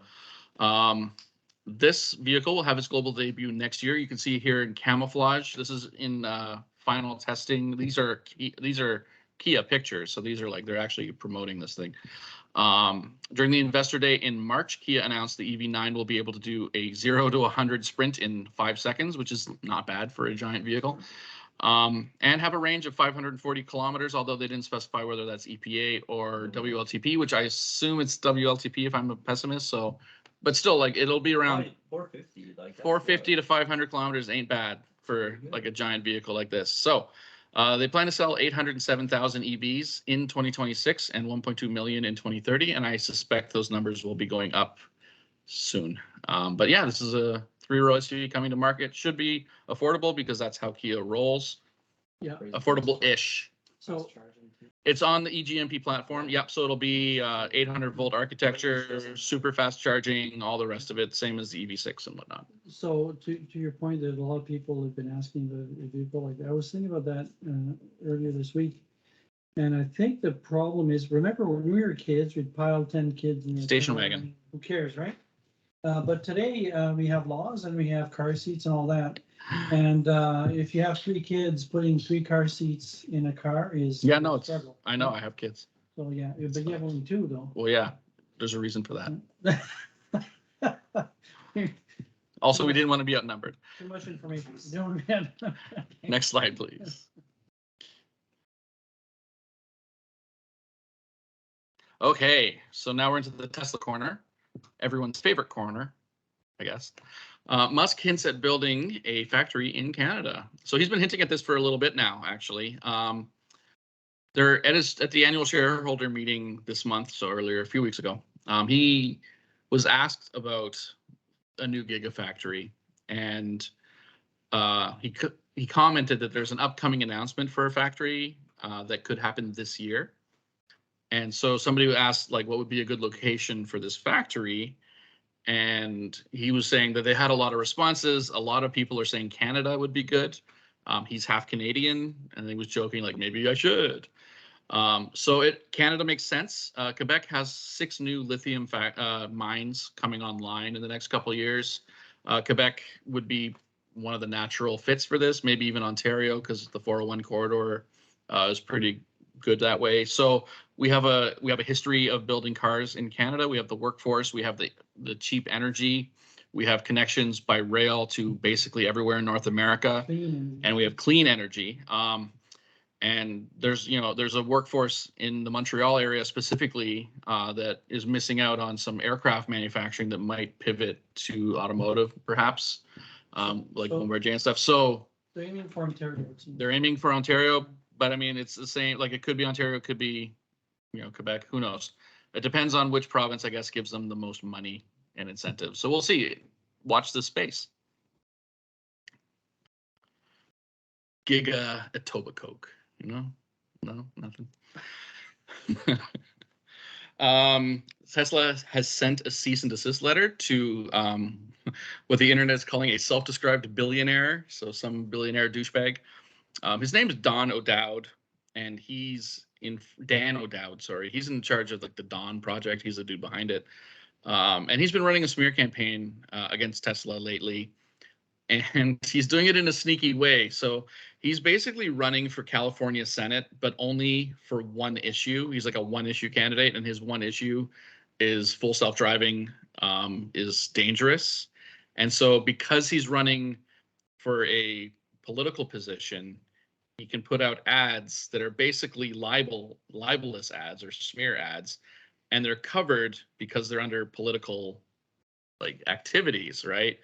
this vehicle will have its global debut next year. You can see here in camouflage. This is in final testing. These are Kia pictures, so these are like they're actually promoting this thing. During the investor day in March, Kia announced the EV9 will be able to do a 0 to 100 sprint in 5 seconds, which is not bad for a giant vehicle, and have a range of 540 kilometers, although they didn't specify whether that's EPA or WLTP, which I assume it's WLTP if I'm a pessimist. So, but still, like it'll be around 450. Like 450 to 500 kilometers ain't bad for like a giant vehicle like this. So they plan to sell 807,000 EVs in 2026 and 1.2 million in 2030. And I suspect those numbers will be going up soon. But yeah, this is a 3-row SUV coming to market. Should be affordable because that's how Kia rolls. Yeah. Affordable-ish. So It's on the eGMP platform. Yep. So it'll be 800 volt architecture, super fast charging, all the rest of it, same as the EV6 and whatnot. So to your point that a lot of people have been asking the vehicle like that. I was thinking about that earlier this week. And I think the problem is, remember when we were kids, we'd pile 10 kids in the Station car, wagon. Who cares, right? But today we have laws and we have car seats and all that. And if you have 3 kids, putting 3 car seats in a car is Yeah, no, a it's, struggle. I know, I have kids. So yeah, but you have only 2 though. Well, yeah, there's a reason for that. Also, we didn't want to be outnumbered. Too much information. Next slide, please. Okay, so now we're into the Tesla corner, everyone's favorite corner, I guess. Musk hints at building a factory in Canada. So he's been hinting at this for a little bit now, actually. They're at the annual shareholder meeting this month, so earlier, a few weeks ago. He was asked about a new gigafactory, and he commented that there's an upcoming announcement for a factory that could happen this year. And so somebody asked, like, what would be a good location for this factory? And he was saying that they had a lot of responses. A lot of people are saying Canada would be good. He's half Canadian, and he was joking, like, maybe I should. So Canada makes sense. Quebec has 6 new lithium mines coming online in the next couple of years. Quebec would be one of the natural fits for this, maybe even Ontario, because the 401 corridor is pretty good that way. So we have a history of building cars in Canada. We have the workforce. We have the cheap energy. We have connections by rail to basically everywhere in North America, and we have clean energy. And there's a workforce in the Montreal area specifically that is missing out on some aircraft manufacturing that might pivot to automotive, perhaps, like Bombardier and stuff. So they're aiming for Ontario. They're aiming for Ontario, but I mean, it's the same. Like, it could be Ontario, it could be, Quebec. Who knows? It depends on which province, I guess, gives them the most money and incentives. So we'll see. Watch this space. Giga Etobicoke. No, nothing. Tesla has sent a cease and desist letter to what the internet is calling a self-described billionaire. So some billionaire douchebag. His name is Don O'Dowd, and Dan O'Dowd, sorry. He's in charge of like the Dawn project. He's the dude behind it. And he's been running a smear campaign against Tesla lately. and he's doing it in a sneaky way. So he's basically running for California Senate, but only for one issue. He's like a one-issue candidate, and his one issue is full self-driving is dangerous. And so because he's running for a political position, he can put out ads that are basically libelous ads or smear ads, and they're covered because they're under political like activities, right?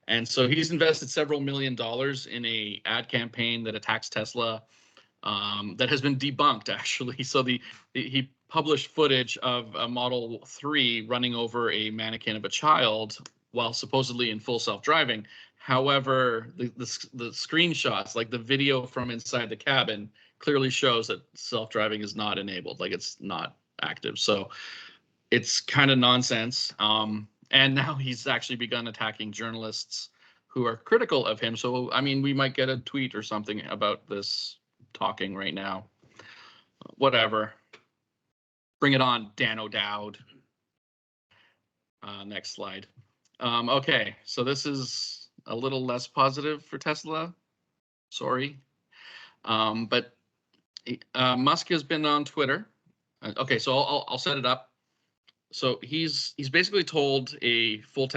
And so he's invested several $1 million in a ad campaign that attacks Tesla that has been debunked, actually. So he published footage of a Model 3 running over a mannequin of a child while supposedly in full self-driving. However, the screenshots, like the video from inside the cabin, clearly shows that self-driving is not enabled, like it's not active. So it's kind of nonsense. And now he's actually begun attacking journalists who are critical of him. So, I mean, we might get a tweet or something about this talking right now. Whatever. Bring it on, Dan O'Dowd. Next slide. Okay, so this is a little less positive for Tesla. Sorry. But Musk has been on Twitter. Okay, so I'll set it up. So he's basically told a full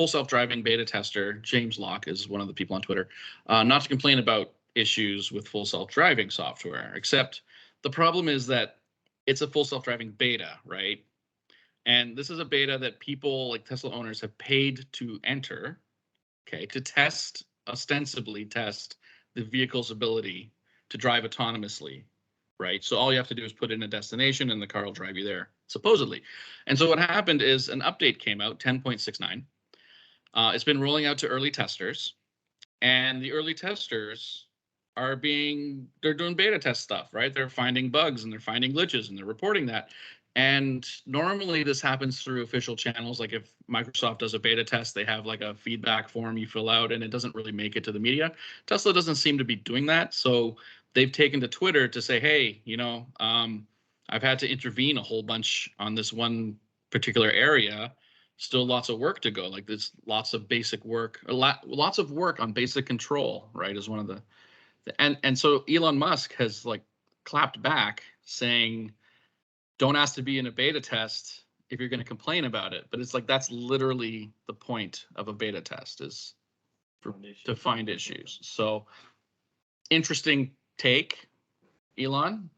self-driving beta tester, James Locke is one of the people on Twitter, not to complain about issues with full self-driving software, except the problem is that it's a full self-driving beta, right? And this is a beta that people like Tesla owners have paid to enter, okay, to test, ostensibly test the vehicle's ability to drive autonomously, right? So all you have to do is put in a destination and the car will drive you there, supposedly. And so what happened is an update came out, 10.69. It's been rolling out to early testers, and the early testers they're doing beta test stuff, right? They're finding bugs and they're finding glitches and they're reporting that. And normally this happens through official channels. Like if Microsoft does a beta test, they have like a feedback form you fill out and it doesn't really make it to the media. Tesla doesn't seem to be doing that. So they've taken to Twitter to say, hey, you know, I've had to intervene a whole bunch on this one particular area. Still lots of work to go. Like there's lots of basic work, lots of work on basic control, right? Is one of the and so Elon Musk has like clapped back saying, don't ask to be in a beta test if you're going to complain about it. But it's like, that's literally the point of a beta test, is to find issues. So interesting take, Elon,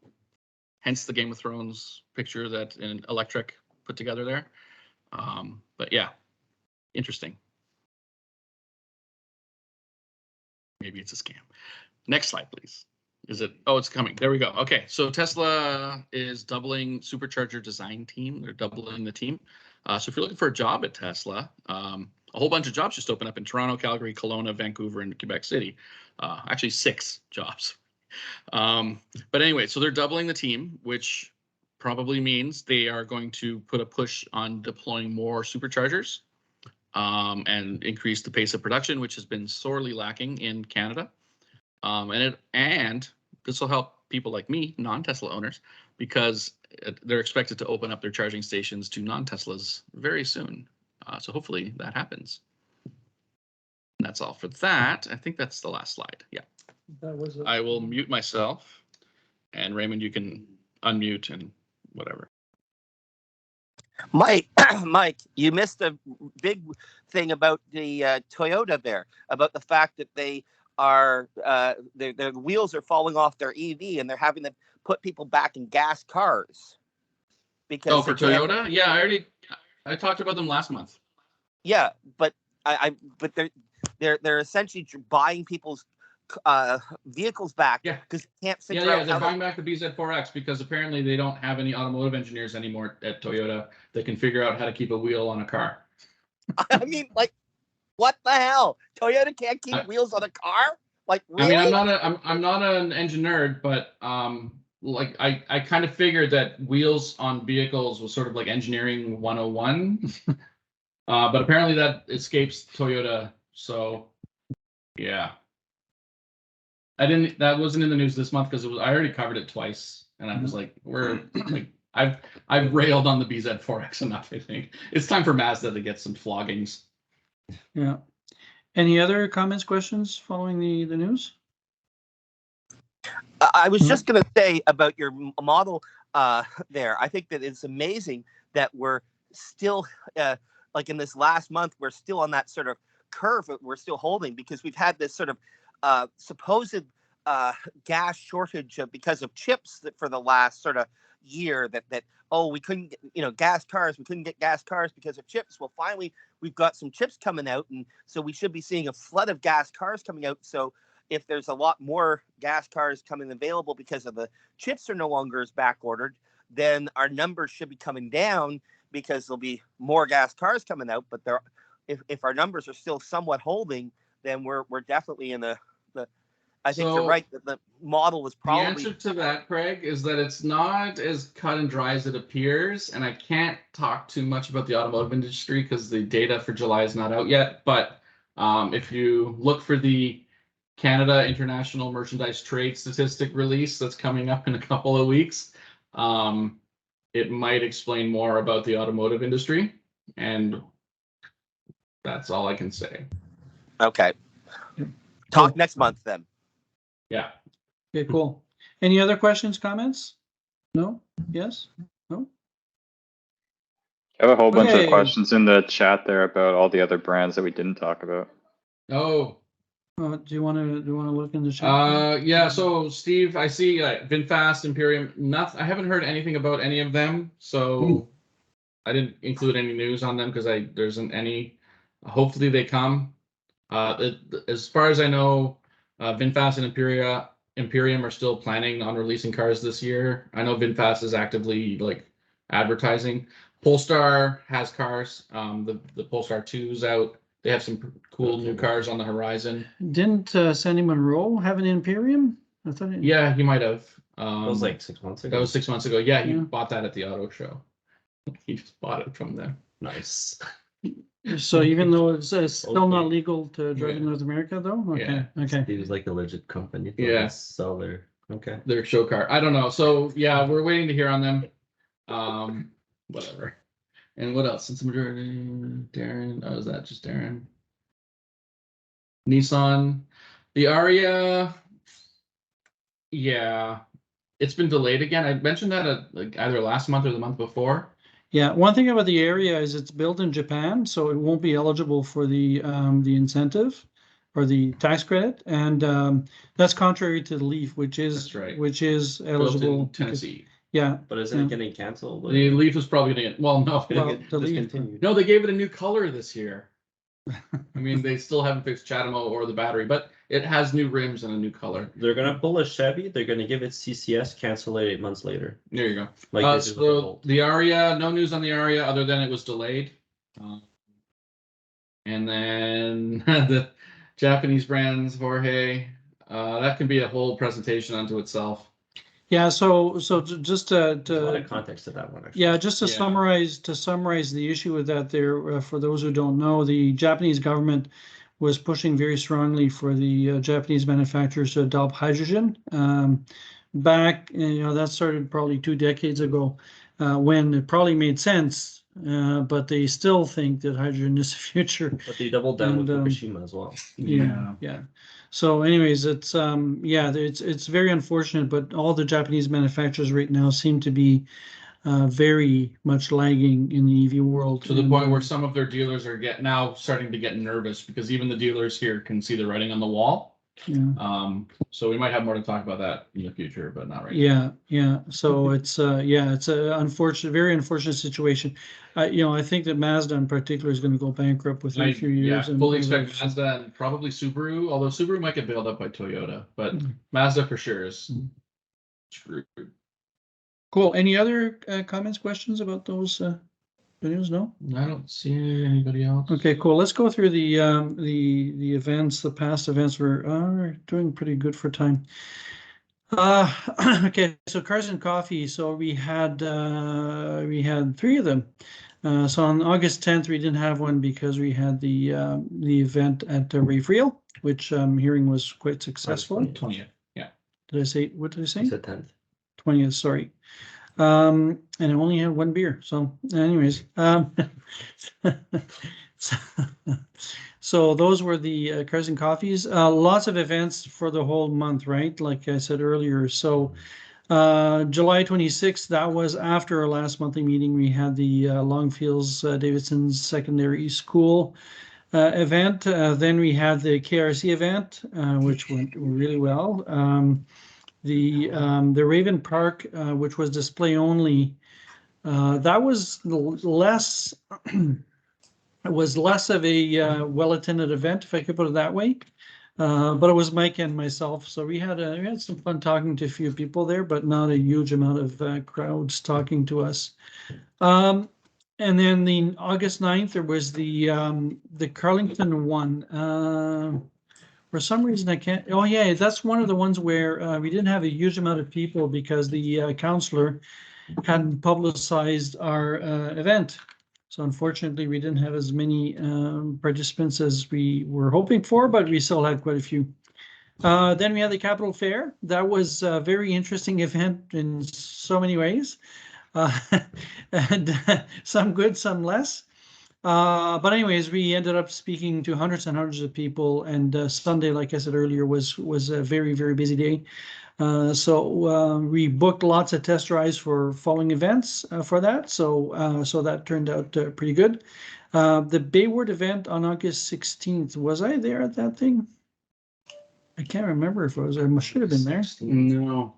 hence the Game of Thrones picture that an Electric put together there. But yeah, interesting. Maybe it's a scam. Next slide, please. Is it? Oh, it's coming. There we go. Okay, so Tesla is doubling Supercharger design team. They're doubling the team. So if you're looking for a job at Tesla, a whole bunch of jobs just opened up in Toronto, Calgary, Kelowna, Vancouver, and Quebec City. Actually, 6 jobs. But anyway, so they're doubling the team, which probably means they are going to put a push on deploying more Superchargers and increase the pace of production, which has been sorely lacking in Canada. And this will help people like me, non-Tesla owners, because they're expected to open up their charging stations to non-Teslas very soon. So hopefully that happens. And that's all for that. I think that's the last slide. Yeah. That was it. I will mute myself, and Raymond, you can unmute and whatever. Mike, you missed a big thing about the Toyota there, about the fact that they are their wheels are falling off their EV and they're having to put people back in gas cars. Because for Toyota, yeah, I talked about them last month. Yeah, but but they're essentially buying people's vehicles back, because they can't figure out. They're buying back the BZ4X because apparently they don't have any automotive engineers anymore at Toyota that can figure out how to keep a wheel on a car. I mean, like, what the hell? Toyota can't keep wheels on a car? Like, really? I mean, I'm not an engine nerd, but like I kind of figured that wheels on vehicles was sort of like engineering 101. But apparently that escapes Toyota. So yeah. That wasn't in the news this month because I already covered it twice, and I was like, I've railed on the BZ4X enough. I think it's time for Mazda to get some floggings. Yeah, Any other comments, questions following the news? I was just going to say about your model there. I think that it's amazing that we're still, like in this last month, we're still on that sort of curve that we're still holding, because we've had this sort of supposed gas shortage because of chips that for the last sort of year that oh, we couldn't get, we couldn't get gas cars because of chips. Well, finally we've got some chips coming out, and so we should be seeing a flood of gas cars coming out. So if there's a lot more gas cars coming available because of the chips are no longer as back ordered, then our numbers should be coming down because there'll be more gas cars coming out. But if our numbers are still somewhat holding, then we're definitely in the I think you're right that the model was probably. The answer to that, Craig, is that it's not as cut and dry as it appears, and I can't talk too much about the automotive industry because the data for July is not out yet. But if you look for the Canada International Merchandise Trade statistic release that's coming up in a couple of weeks, it might explain more about the automotive industry, and that's all I can say. Okay. Talk next month then. Yeah. Okay, cool. Any other questions, comments? No? Yes? No? I have a whole bunch Okay. of questions in the chat there about all the other brands that we didn't talk about. Oh. Do you want to look in the chat? Yeah. So Steve, I see VinFast, Imperium. I haven't heard anything about any of them, so I didn't include any news on them because there isn't any. Hopefully they come. As far as I know, VinFast and Imperium are still planning on releasing cars this year. I know VinFast is actively advertising. Polestar has cars. The Polestar 2 is out. They have some cool new cars on the horizon. Didn't Sandy Monroe have an Imperium? I thought. Yeah, he might have. That was like 6 months ago. That was 6 months ago. Yeah, he Yeah. bought that at the auto show. He just bought it from them. Nice. So even though it's still not legal to drive in North America, though. Okay. Yeah. Okay. He was like a legit company. Yeah. Sell their Their show car. I don't know. So yeah, we're waiting to hear on them. Whatever. And what else? Since the majority, Darren. Oh, is that just Darren? Nissan, the Aria. Yeah, it's been delayed again. I mentioned that either last month or the month before. Yeah, one thing about the area is it's built in Japan, so it won't be eligible for the incentive or the tax credit, and that's contrary to the Leaf, which is eligible. Built in Tennessee. Yeah, but isn't it getting canceled? The Leaf is probably going to get. Well, no. the Leaf. No, they gave it a new color this year. I mean, they still haven't fixed Chatamo or the battery, but it has new rims and a new color. They're gonna pull a Chevy. They're gonna give it CCS, cancel it 8 months later. There you go. Like so the Aria, no news on the Aria other than it was delayed. And then the Japanese brands, Jorge, that can be a whole presentation unto itself. Yeah, so just There's a lot of context to that one. Actually. Yeah, just to summarize the issue with that there, for those who don't know, the Japanese government was pushing very strongly for the Japanese manufacturers to adopt hydrogen. Back, that started probably 2 decades ago, when it probably made sense, but they still think that hydrogen is the future. But they doubled down with Fukushima as well. Yeah. So anyways, it's it's very unfortunate, but all the Japanese manufacturers right now seem to be very much lagging in the EV world. To the point where some of their dealers are now starting to get nervous because even the dealers here can see the writing on the wall. Yeah. So we might have more to talk about that in the future, but not right now. Yeah. So it's it's a very unfortunate situation. I think that Mazda in particular is going to go bankrupt within a few years. Yeah, fully expect Mazda and probably Subaru, although Subaru might get bailed out by Toyota, but Mazda for sure is screwed. Cool. Any other comments, questions about those videos? No? I don't see anybody else. Okay, cool. Let's go through the events. The past events were doing pretty good for time. Okay, so Cars and Coffee. So we had 3 of them. So on August 10th, we didn't have one because we had the event at Refueling, which I'm hearing was quite successful. 20th. Yeah. What did I say? You said 10th. 20th, sorry. And I only had 1 beer. So anyways, So those were the Cars and Coffees. Lots of events for the whole month, right? Like I said earlier. So July 26th, that was after our last monthly meeting. We had the Longfields Davidson's Secondary School event. Then we had the KRC event, which went really well. The Raven Park, which was display only, that was less. It was less of a well-attended event, if I could put it that way. But it was Mike and myself, so we had some fun talking to a few people there, but not a huge amount of crowds talking to us. And then the August 9th, there was the Carlington one. For some reason, I can't. Oh yeah, that's one of the ones where we didn't have a huge amount of people because the councillor hadn't publicized our event. So unfortunately, we didn't have as many participants as we were hoping for, but we still had quite a few. Then we had the Capital Fair. That was a very interesting event in so many ways, and some good, some less. But anyways, we ended up speaking to hundreds and hundreds of people, and Sunday, like I said earlier, was a very, very busy day. So we booked lots of test drives for following events for that. So so that turned out pretty good. The Bayward event on August 16th, was I there at that thing? I can't remember if I was there. I should have been there. No,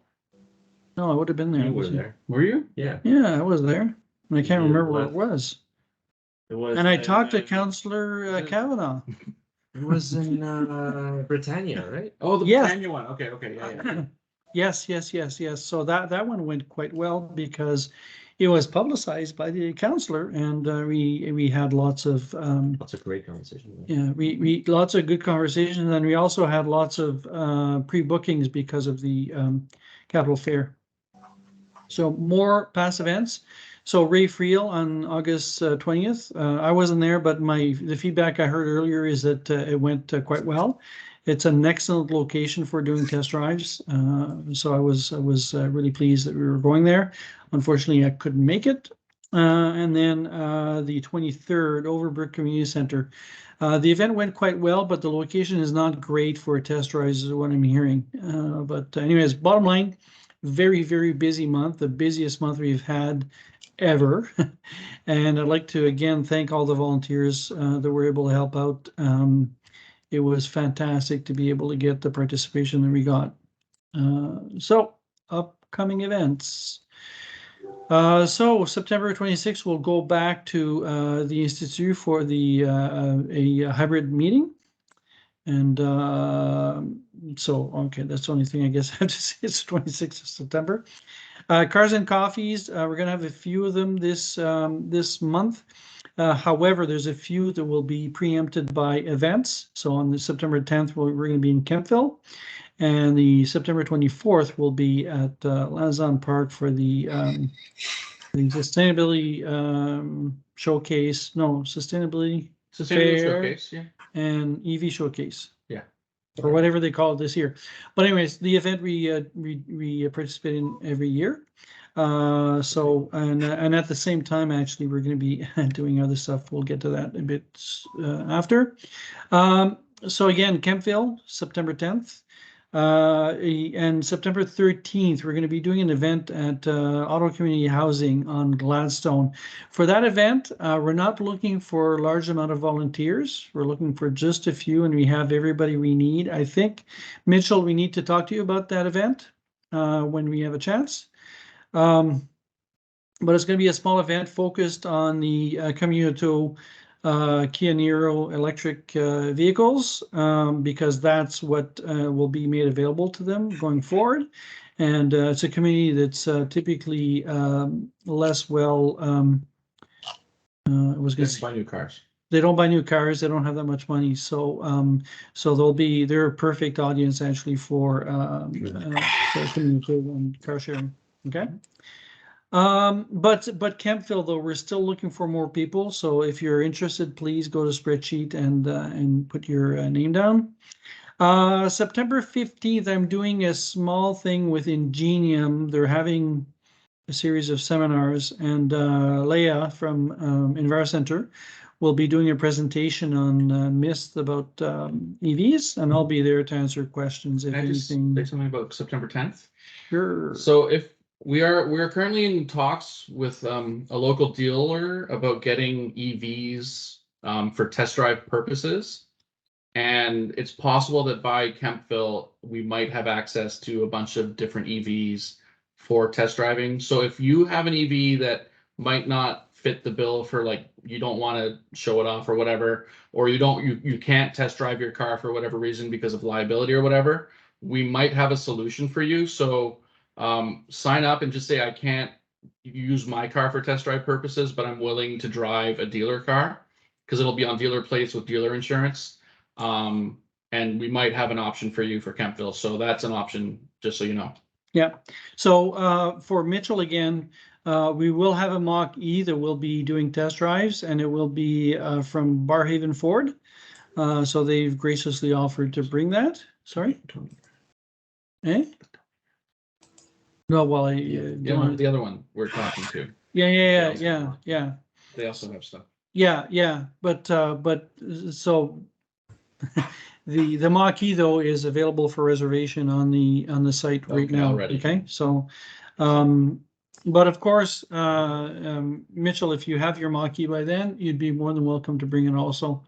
No, I would have been there. you were there. Were you? Yeah. Yeah, I was there. And I can't You remember where it left. was. It was. And I talked to Councillor Kavanaugh. It was in Britannia, right? Oh, the Yes. Britannia one. Okay, yeah. Yes. So that one went quite well because it was publicized by the councillor, and we had lots of That's a great conversation. yeah, we lots of good conversations, and we also had lots of pre-bookings because of the Capital Fair. So more past events. So Ray Friel on August 20th. I wasn't there, but the feedback I heard earlier is that it went quite well. It's an excellent location for doing test drives. So I was really pleased that we were going there. Unfortunately, I couldn't make it. And then the 23rd, Overbrook Community Center. The event went quite well, but the location is not great for test drives, is what I'm hearing. But anyways, bottom line, very, very busy month, the busiest month we've had ever. And I'd like to again thank all the volunteers that were able to help out. It was fantastic to be able to get the participation that we got. So upcoming events. So September 26th, we'll go back to the Institute for a hybrid meeting. And so, okay, that's the only thing I guess I have to say. It's 26th of September. Cars and Coffees, we're going to have a few of them this month. However, there's a few that will be preempted by events. So on the September 10th, we're going to be in Kemptville. And the September 24th will be at Lansdowne Park for the sustainability showcase. No, sustainability Showcase, yeah. and Eevee showcase. Yeah. Or whatever they call it this year. But anyways, the event we participate in every year. So and at the same time, actually, we're going to be doing other stuff. We'll get to that a bit after. So again, Kemptville, September 10th. And September 13th, we're going to be doing an event at Auto Community Housing on Gladstone. For that event, we're not looking for a large amount of volunteers. We're looking for just a few, and we have everybody we need. I think, Mitchell, we need to talk to you about that event when we have a chance. But it's going to be a small event focused on the Commuto Kia Niro electric vehicles, because that's what will be made available to them going forward. And it's a community that's typically less well. I was going to Buy new cars. They don't buy new cars. They don't have that much money. So so they're a perfect audience actually for community and car sharing. Okay. But Kemptville, though, we're still looking for more people. So if you're interested, please go to spreadsheet and put your name down. September 15th, I'm doing a small thing with Ingenium. They're having a series of seminars, and Leah from EnviroCenter will be doing a presentation on Mist about EVs, and I'll be there to answer questions if Can I just say anything. something about September 10th? Sure. So if we're currently in talks with a local dealer about getting EVs for test drive purposes. And it's possible that by Kempville, we might have access to a bunch of different EVs for test driving. So if you have an EV that might not fit the bill for, like, you don't want to show it off or whatever, or you can't test drive your car for whatever reason because of liability or whatever, we might have a solution for you. So sign up and just say, I can't use my car for test drive purposes, but I'm willing to drive a dealer car because it'll be on dealer plates with dealer insurance. And we might have an option for you for Kempville. So that's an option, just so you know. Yeah. So for Mitchell again, we will have a Mach-E that will be doing test drives, and it will be from Barhaven Ford. So they've graciously offered to bring that. Sorry? Eh? No, well, The other one we're talking to. Yeah. They also have stuff. Yeah. But so the Mach-E though is available for reservation on the site right now. Already. Okay, so but of course, Mitchell, if you have your Mach-E by then, you'd be more than welcome to bring it also.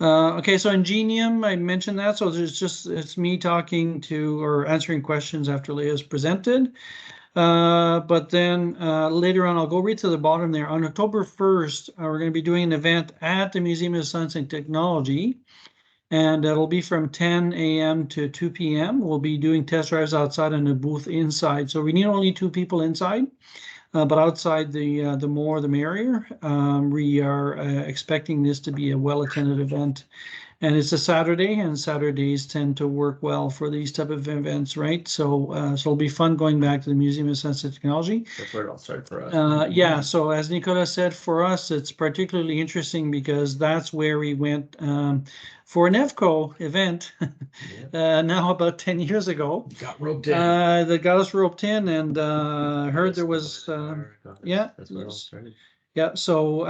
Okay, so Ingenium, I mentioned that, so it's me talking to or answering questions after Leah's presented. But then later on, I'll go right to the bottom there. On October 1st, we're going to be doing an event at the Museum of Science and Technology, and it'll be from 10 a.m. to 2 p.m. We'll be doing test drives outside and a booth inside. So we need only 2 people inside, but outside the more the merrier. We are expecting this to be a well-attended event. And it's a Saturday, and Saturdays tend to work well for these type of events, right? So, so it'll be fun going back to the Museum of Science and Technology. That's where it all started for us. Yeah, so as Nicola said, for us, it's particularly interesting because that's where we went for an Evco event now about 10 years ago. Got roped in. That got us roped in, and heard there was, yeah. That's where it all started. Yeah, so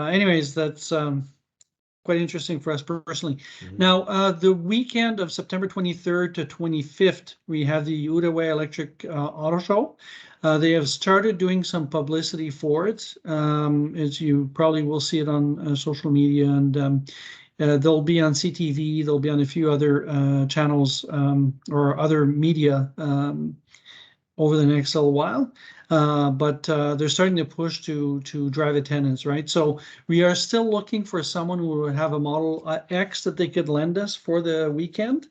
anyways, that's quite interesting for us personally. Now, the weekend of September 23rd to 25th, we have the Outaouais Electric Auto Show. They have started doing some publicity for it. As you probably will see it on social media, and they'll be on CTV, they'll be on a few other channels or other media over the next little while. But they're starting to push to drive attendance, right? So we are still looking for someone who would have a Model X that they could lend us for the weekend.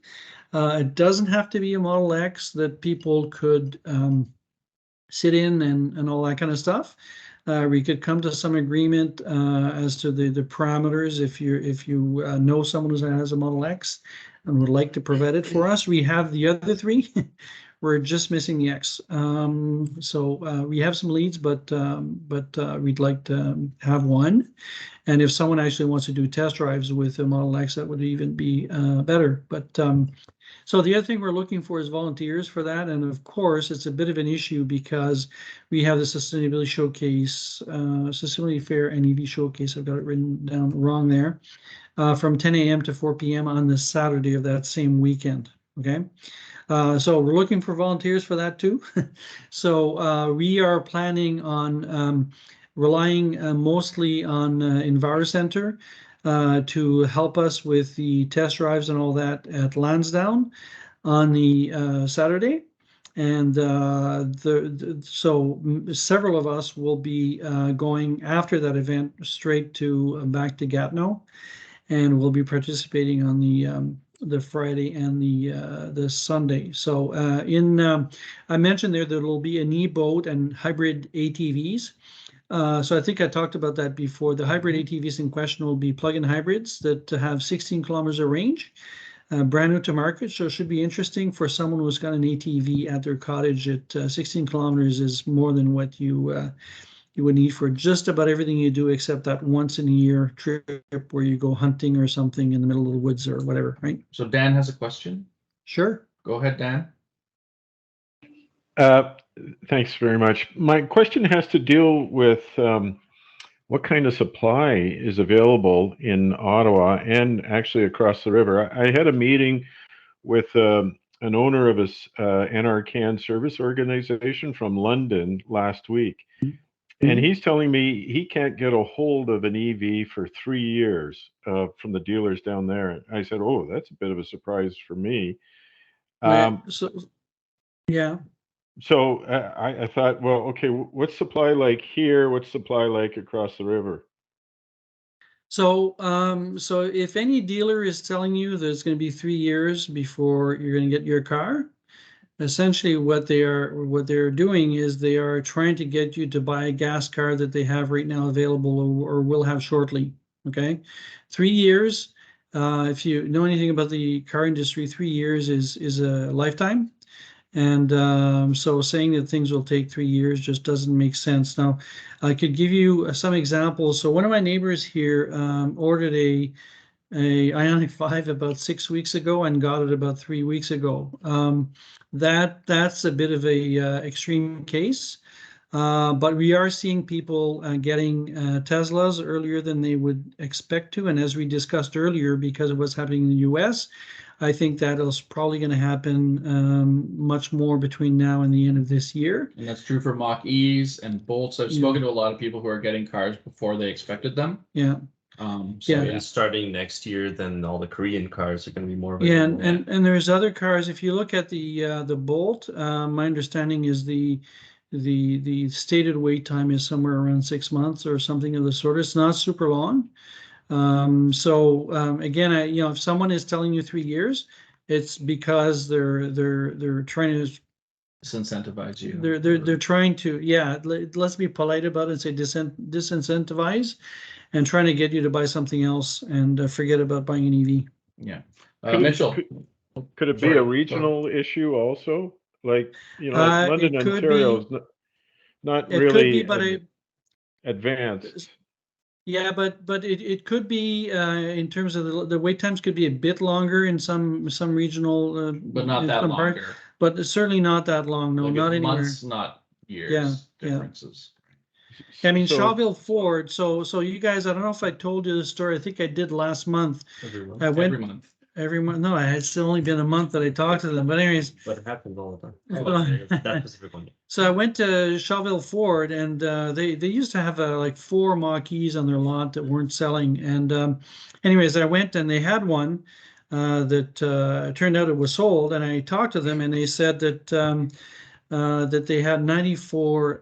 It doesn't have to be a Model X that people could sit in and all that kind of stuff. We could come to some agreement as to the parameters if you know someone who has a Model X and would like to provide it for us. We have the other 3. We're just missing the X. So we have some leads, but we'd like to have one. And if someone actually wants to do test drives with a Model X, that would even be better. But so the other thing we're looking for is volunteers for that. And of course, it's a bit of an issue because we have the Sustainability Showcase, Sustainability Fair and EV Showcase. I've got it written down wrong there, from 10 a.m. to 4 p.m. on the Saturday of that same weekend. Okay. So we're looking for volunteers for that too. So we are planning on relying mostly on EnviroCenter to help us with the test drives and all that at Lansdowne on the Saturday. And so several of us will be going after that event straight to back to Gatineau, and we'll be participating on the Friday and the Sunday. So I mentioned there will be an e-boat and hybrid ATVs. So I think I talked about that before. The hybrid ATVs in question will be plug-in hybrids that have 16 kilometers of range, brand new to market. So it should be interesting for someone who's got an ATV at their cottage. At 16 kilometers is more than what you would need for just about everything you do, except that once in a year trip where you go hunting or something in the middle of the woods or whatever, right? So Dan has a question. Sure. Go ahead, Dan. Thanks very much. My question has to deal with what kind of supply is available in Ottawa and actually across the river. I had a meeting with an owner of a NRCan service organization from London last week. And he's telling me he can't get a hold of an Eevee for 3 years from the dealers down there. I said, oh, that's a bit of a surprise for me. Yeah. So I thought, well, okay, what's supply like here? What's supply like across the river? So, so if any dealer is telling you that it's going to be 3 years before you're going to get your car, essentially what they're doing is they are trying to get you to buy a gas car that they have right now available or will have shortly. Okay, 3 years. If you know anything about the car industry, 3 years is a lifetime. And so saying that things will take 3 years just doesn't make sense. Now, I could give you some examples. So one of my neighbors here ordered a Ioniq 5 about 6 weeks ago and got it about 3 weeks ago. That's a bit of a extreme case, but we are seeing people getting Teslas earlier than they would expect to. And as we discussed earlier, because of what's happening in the US, I think that is probably going to happen much more between now and the end of this year. And that's true for Mach-E's and Bolts. I've spoken to a lot of people who are getting cars before they expected them. Yeah. So starting next year, then all the Korean cars are going to be more Yeah, available. and there's other cars. If you look at the Bolt, my understanding is the stated wait time is somewhere around 6 months or something of the sort. It's not super long. Again, if someone is telling you 3 years, it's because they're trying to disincentivize you. They're trying to, let's be polite about it and say disincentivize, and trying to get you to buy something else and forget about buying an EV. Yeah. Mitchell, could it be a regional issue also? Like, London, Ontario is not really advanced. Yeah, but it could be in terms of the wait times could be a bit longer in some regional, but not that longer. But certainly not that long. No, like not anywhere. Months, not years. Differences. Yeah. I mean, Shawville Ford. So you guys, I don't know if I told you the story. I think I did last month. Every month. No, it's only been a month that I talked to them. But anyways. But it happens all the time. That specific one. So I went to Shawville Ford, and they used to have like 4 Mach-E's on their lot that weren't selling. And anyways, I went and they had one that turned out it was sold. And I talked to them, and they said that that they had 94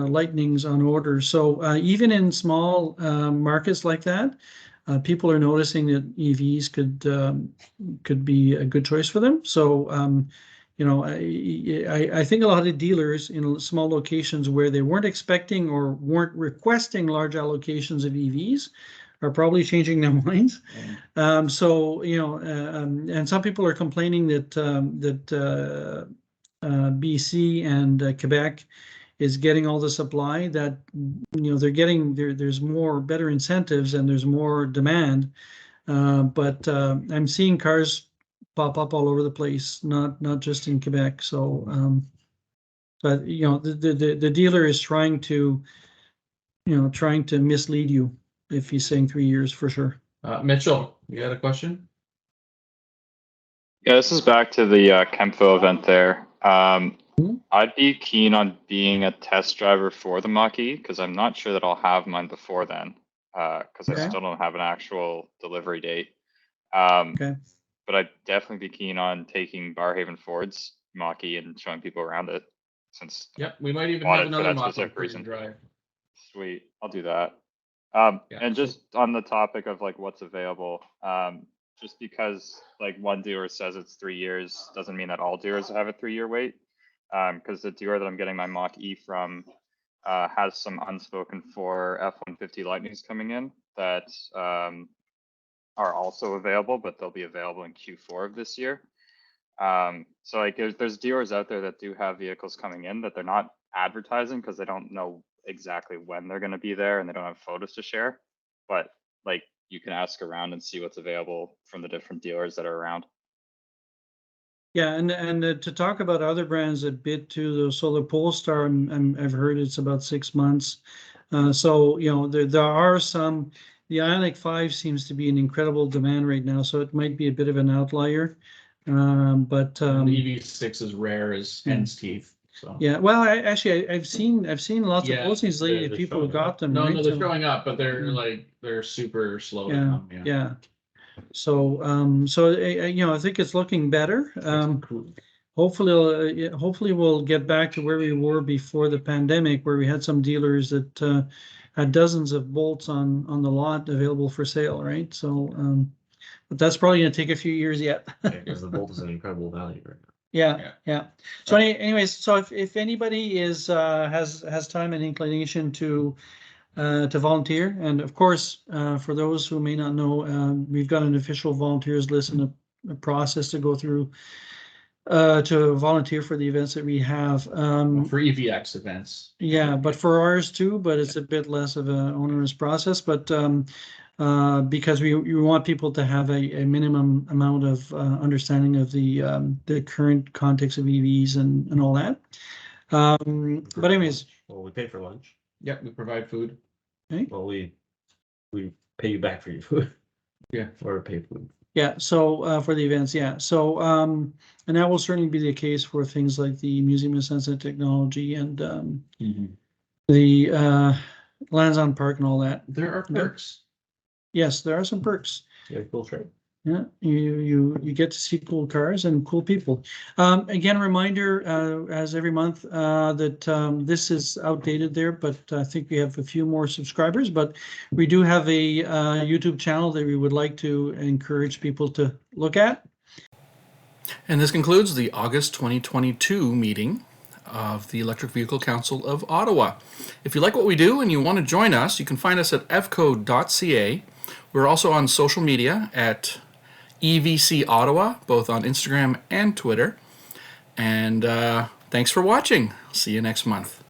Lightnings on order. So even in small markets like that, people are noticing that EVs could be a good choice for them. So, I think a lot of dealers in small locations where they weren't expecting or weren't requesting large allocations of EVs are probably changing their minds. And some people are complaining that BC and Quebec is getting all the supply that they're getting. There's better incentives and there's more demand, but I'm seeing cars pop up all over the place, not just in Quebec. So, but the dealer is trying to mislead you if he's saying 3 years for sure. Mitchell, you had a question? Yeah, this is back to the Kempville event there. I'd be keen on being a test driver for the Mach-E because I'm not sure that I'll have mine before then because I still don't have an actual delivery date. But I'd definitely be keen on taking Barhaven Ford's Mach-E and showing people around it. Since we might even have another Mach-E reason. Drive. Sweet, I'll do that. And just on the topic of like what's available, just because like one dealer says it's 3 years doesn't mean that all dealers have a 3-year wait. Because the dealer that I'm getting my Mach-E from has some unspoken for F-150 Lightnings coming in that are also available, but they'll be available in Q4 of this year. So like there's dealers out there that do have vehicles coming in that they're not advertising because they don't know exactly when they're going to be there and they don't have photos to share. But like you can ask around and see what's available from the different dealers that are around. Yeah, and to talk about other brands that bid to the Polestar, I've heard it's about 6 months. So, you know, there are some, the Ioniq 5 seems to be an incredible demand right now, so it might be a bit of an outlier. But The EV6 is rare as hen's teeth. So yeah, well, I've seen lots of Yeah, postings lately. they're People who showing got up. them. no, right? no, they're So- showing up, but they're Mm. like they're super slow to yeah, come. yeah. So, you know, I think it's looking better. Hopefully we'll get back to where we were before the pandemic, where we had some dealers that had dozens of bolts on the lot available for sale, right? So, but that's probably going to take a few years yet. Because the Bolt is an incredible value right now. Yeah. So anyways, so if anybody is has time and inclination to volunteer, and of course, for those who may not know, we've got an official volunteers list and a process to go through to volunteer for the events that we have. For EVX events. Yeah, but for ours too, but it's a bit less of an onerous process, but because we want people to have a minimum amount of understanding of the current context of EVs and all that. But anyways, Well, we pay for lunch. Yep, we provide food. okay. Well, we pay you back for your food. Yeah. Or pay food. Yeah, so for the events, yeah. So and that will certainly be the case for things like the Museum of Science and Technology and the Lands on Park and all that. There are perks. Yes, there are some perks. Yeah, cool trade. Yeah, you get to see cool cars and cool people. Again, reminder as every month that this is outdated there, but I think we have a few more subscribers. But we do have a YouTube channel that we would like to encourage people to look at. And this concludes the August 2022 meeting of the Electric Vehicle Council of Ottawa. If you like what we do and you want to join us, you can find us at evco.ca. We're also on social media at EVC Ottawa, both on Instagram and Twitter. And thanks for watching. See you next month.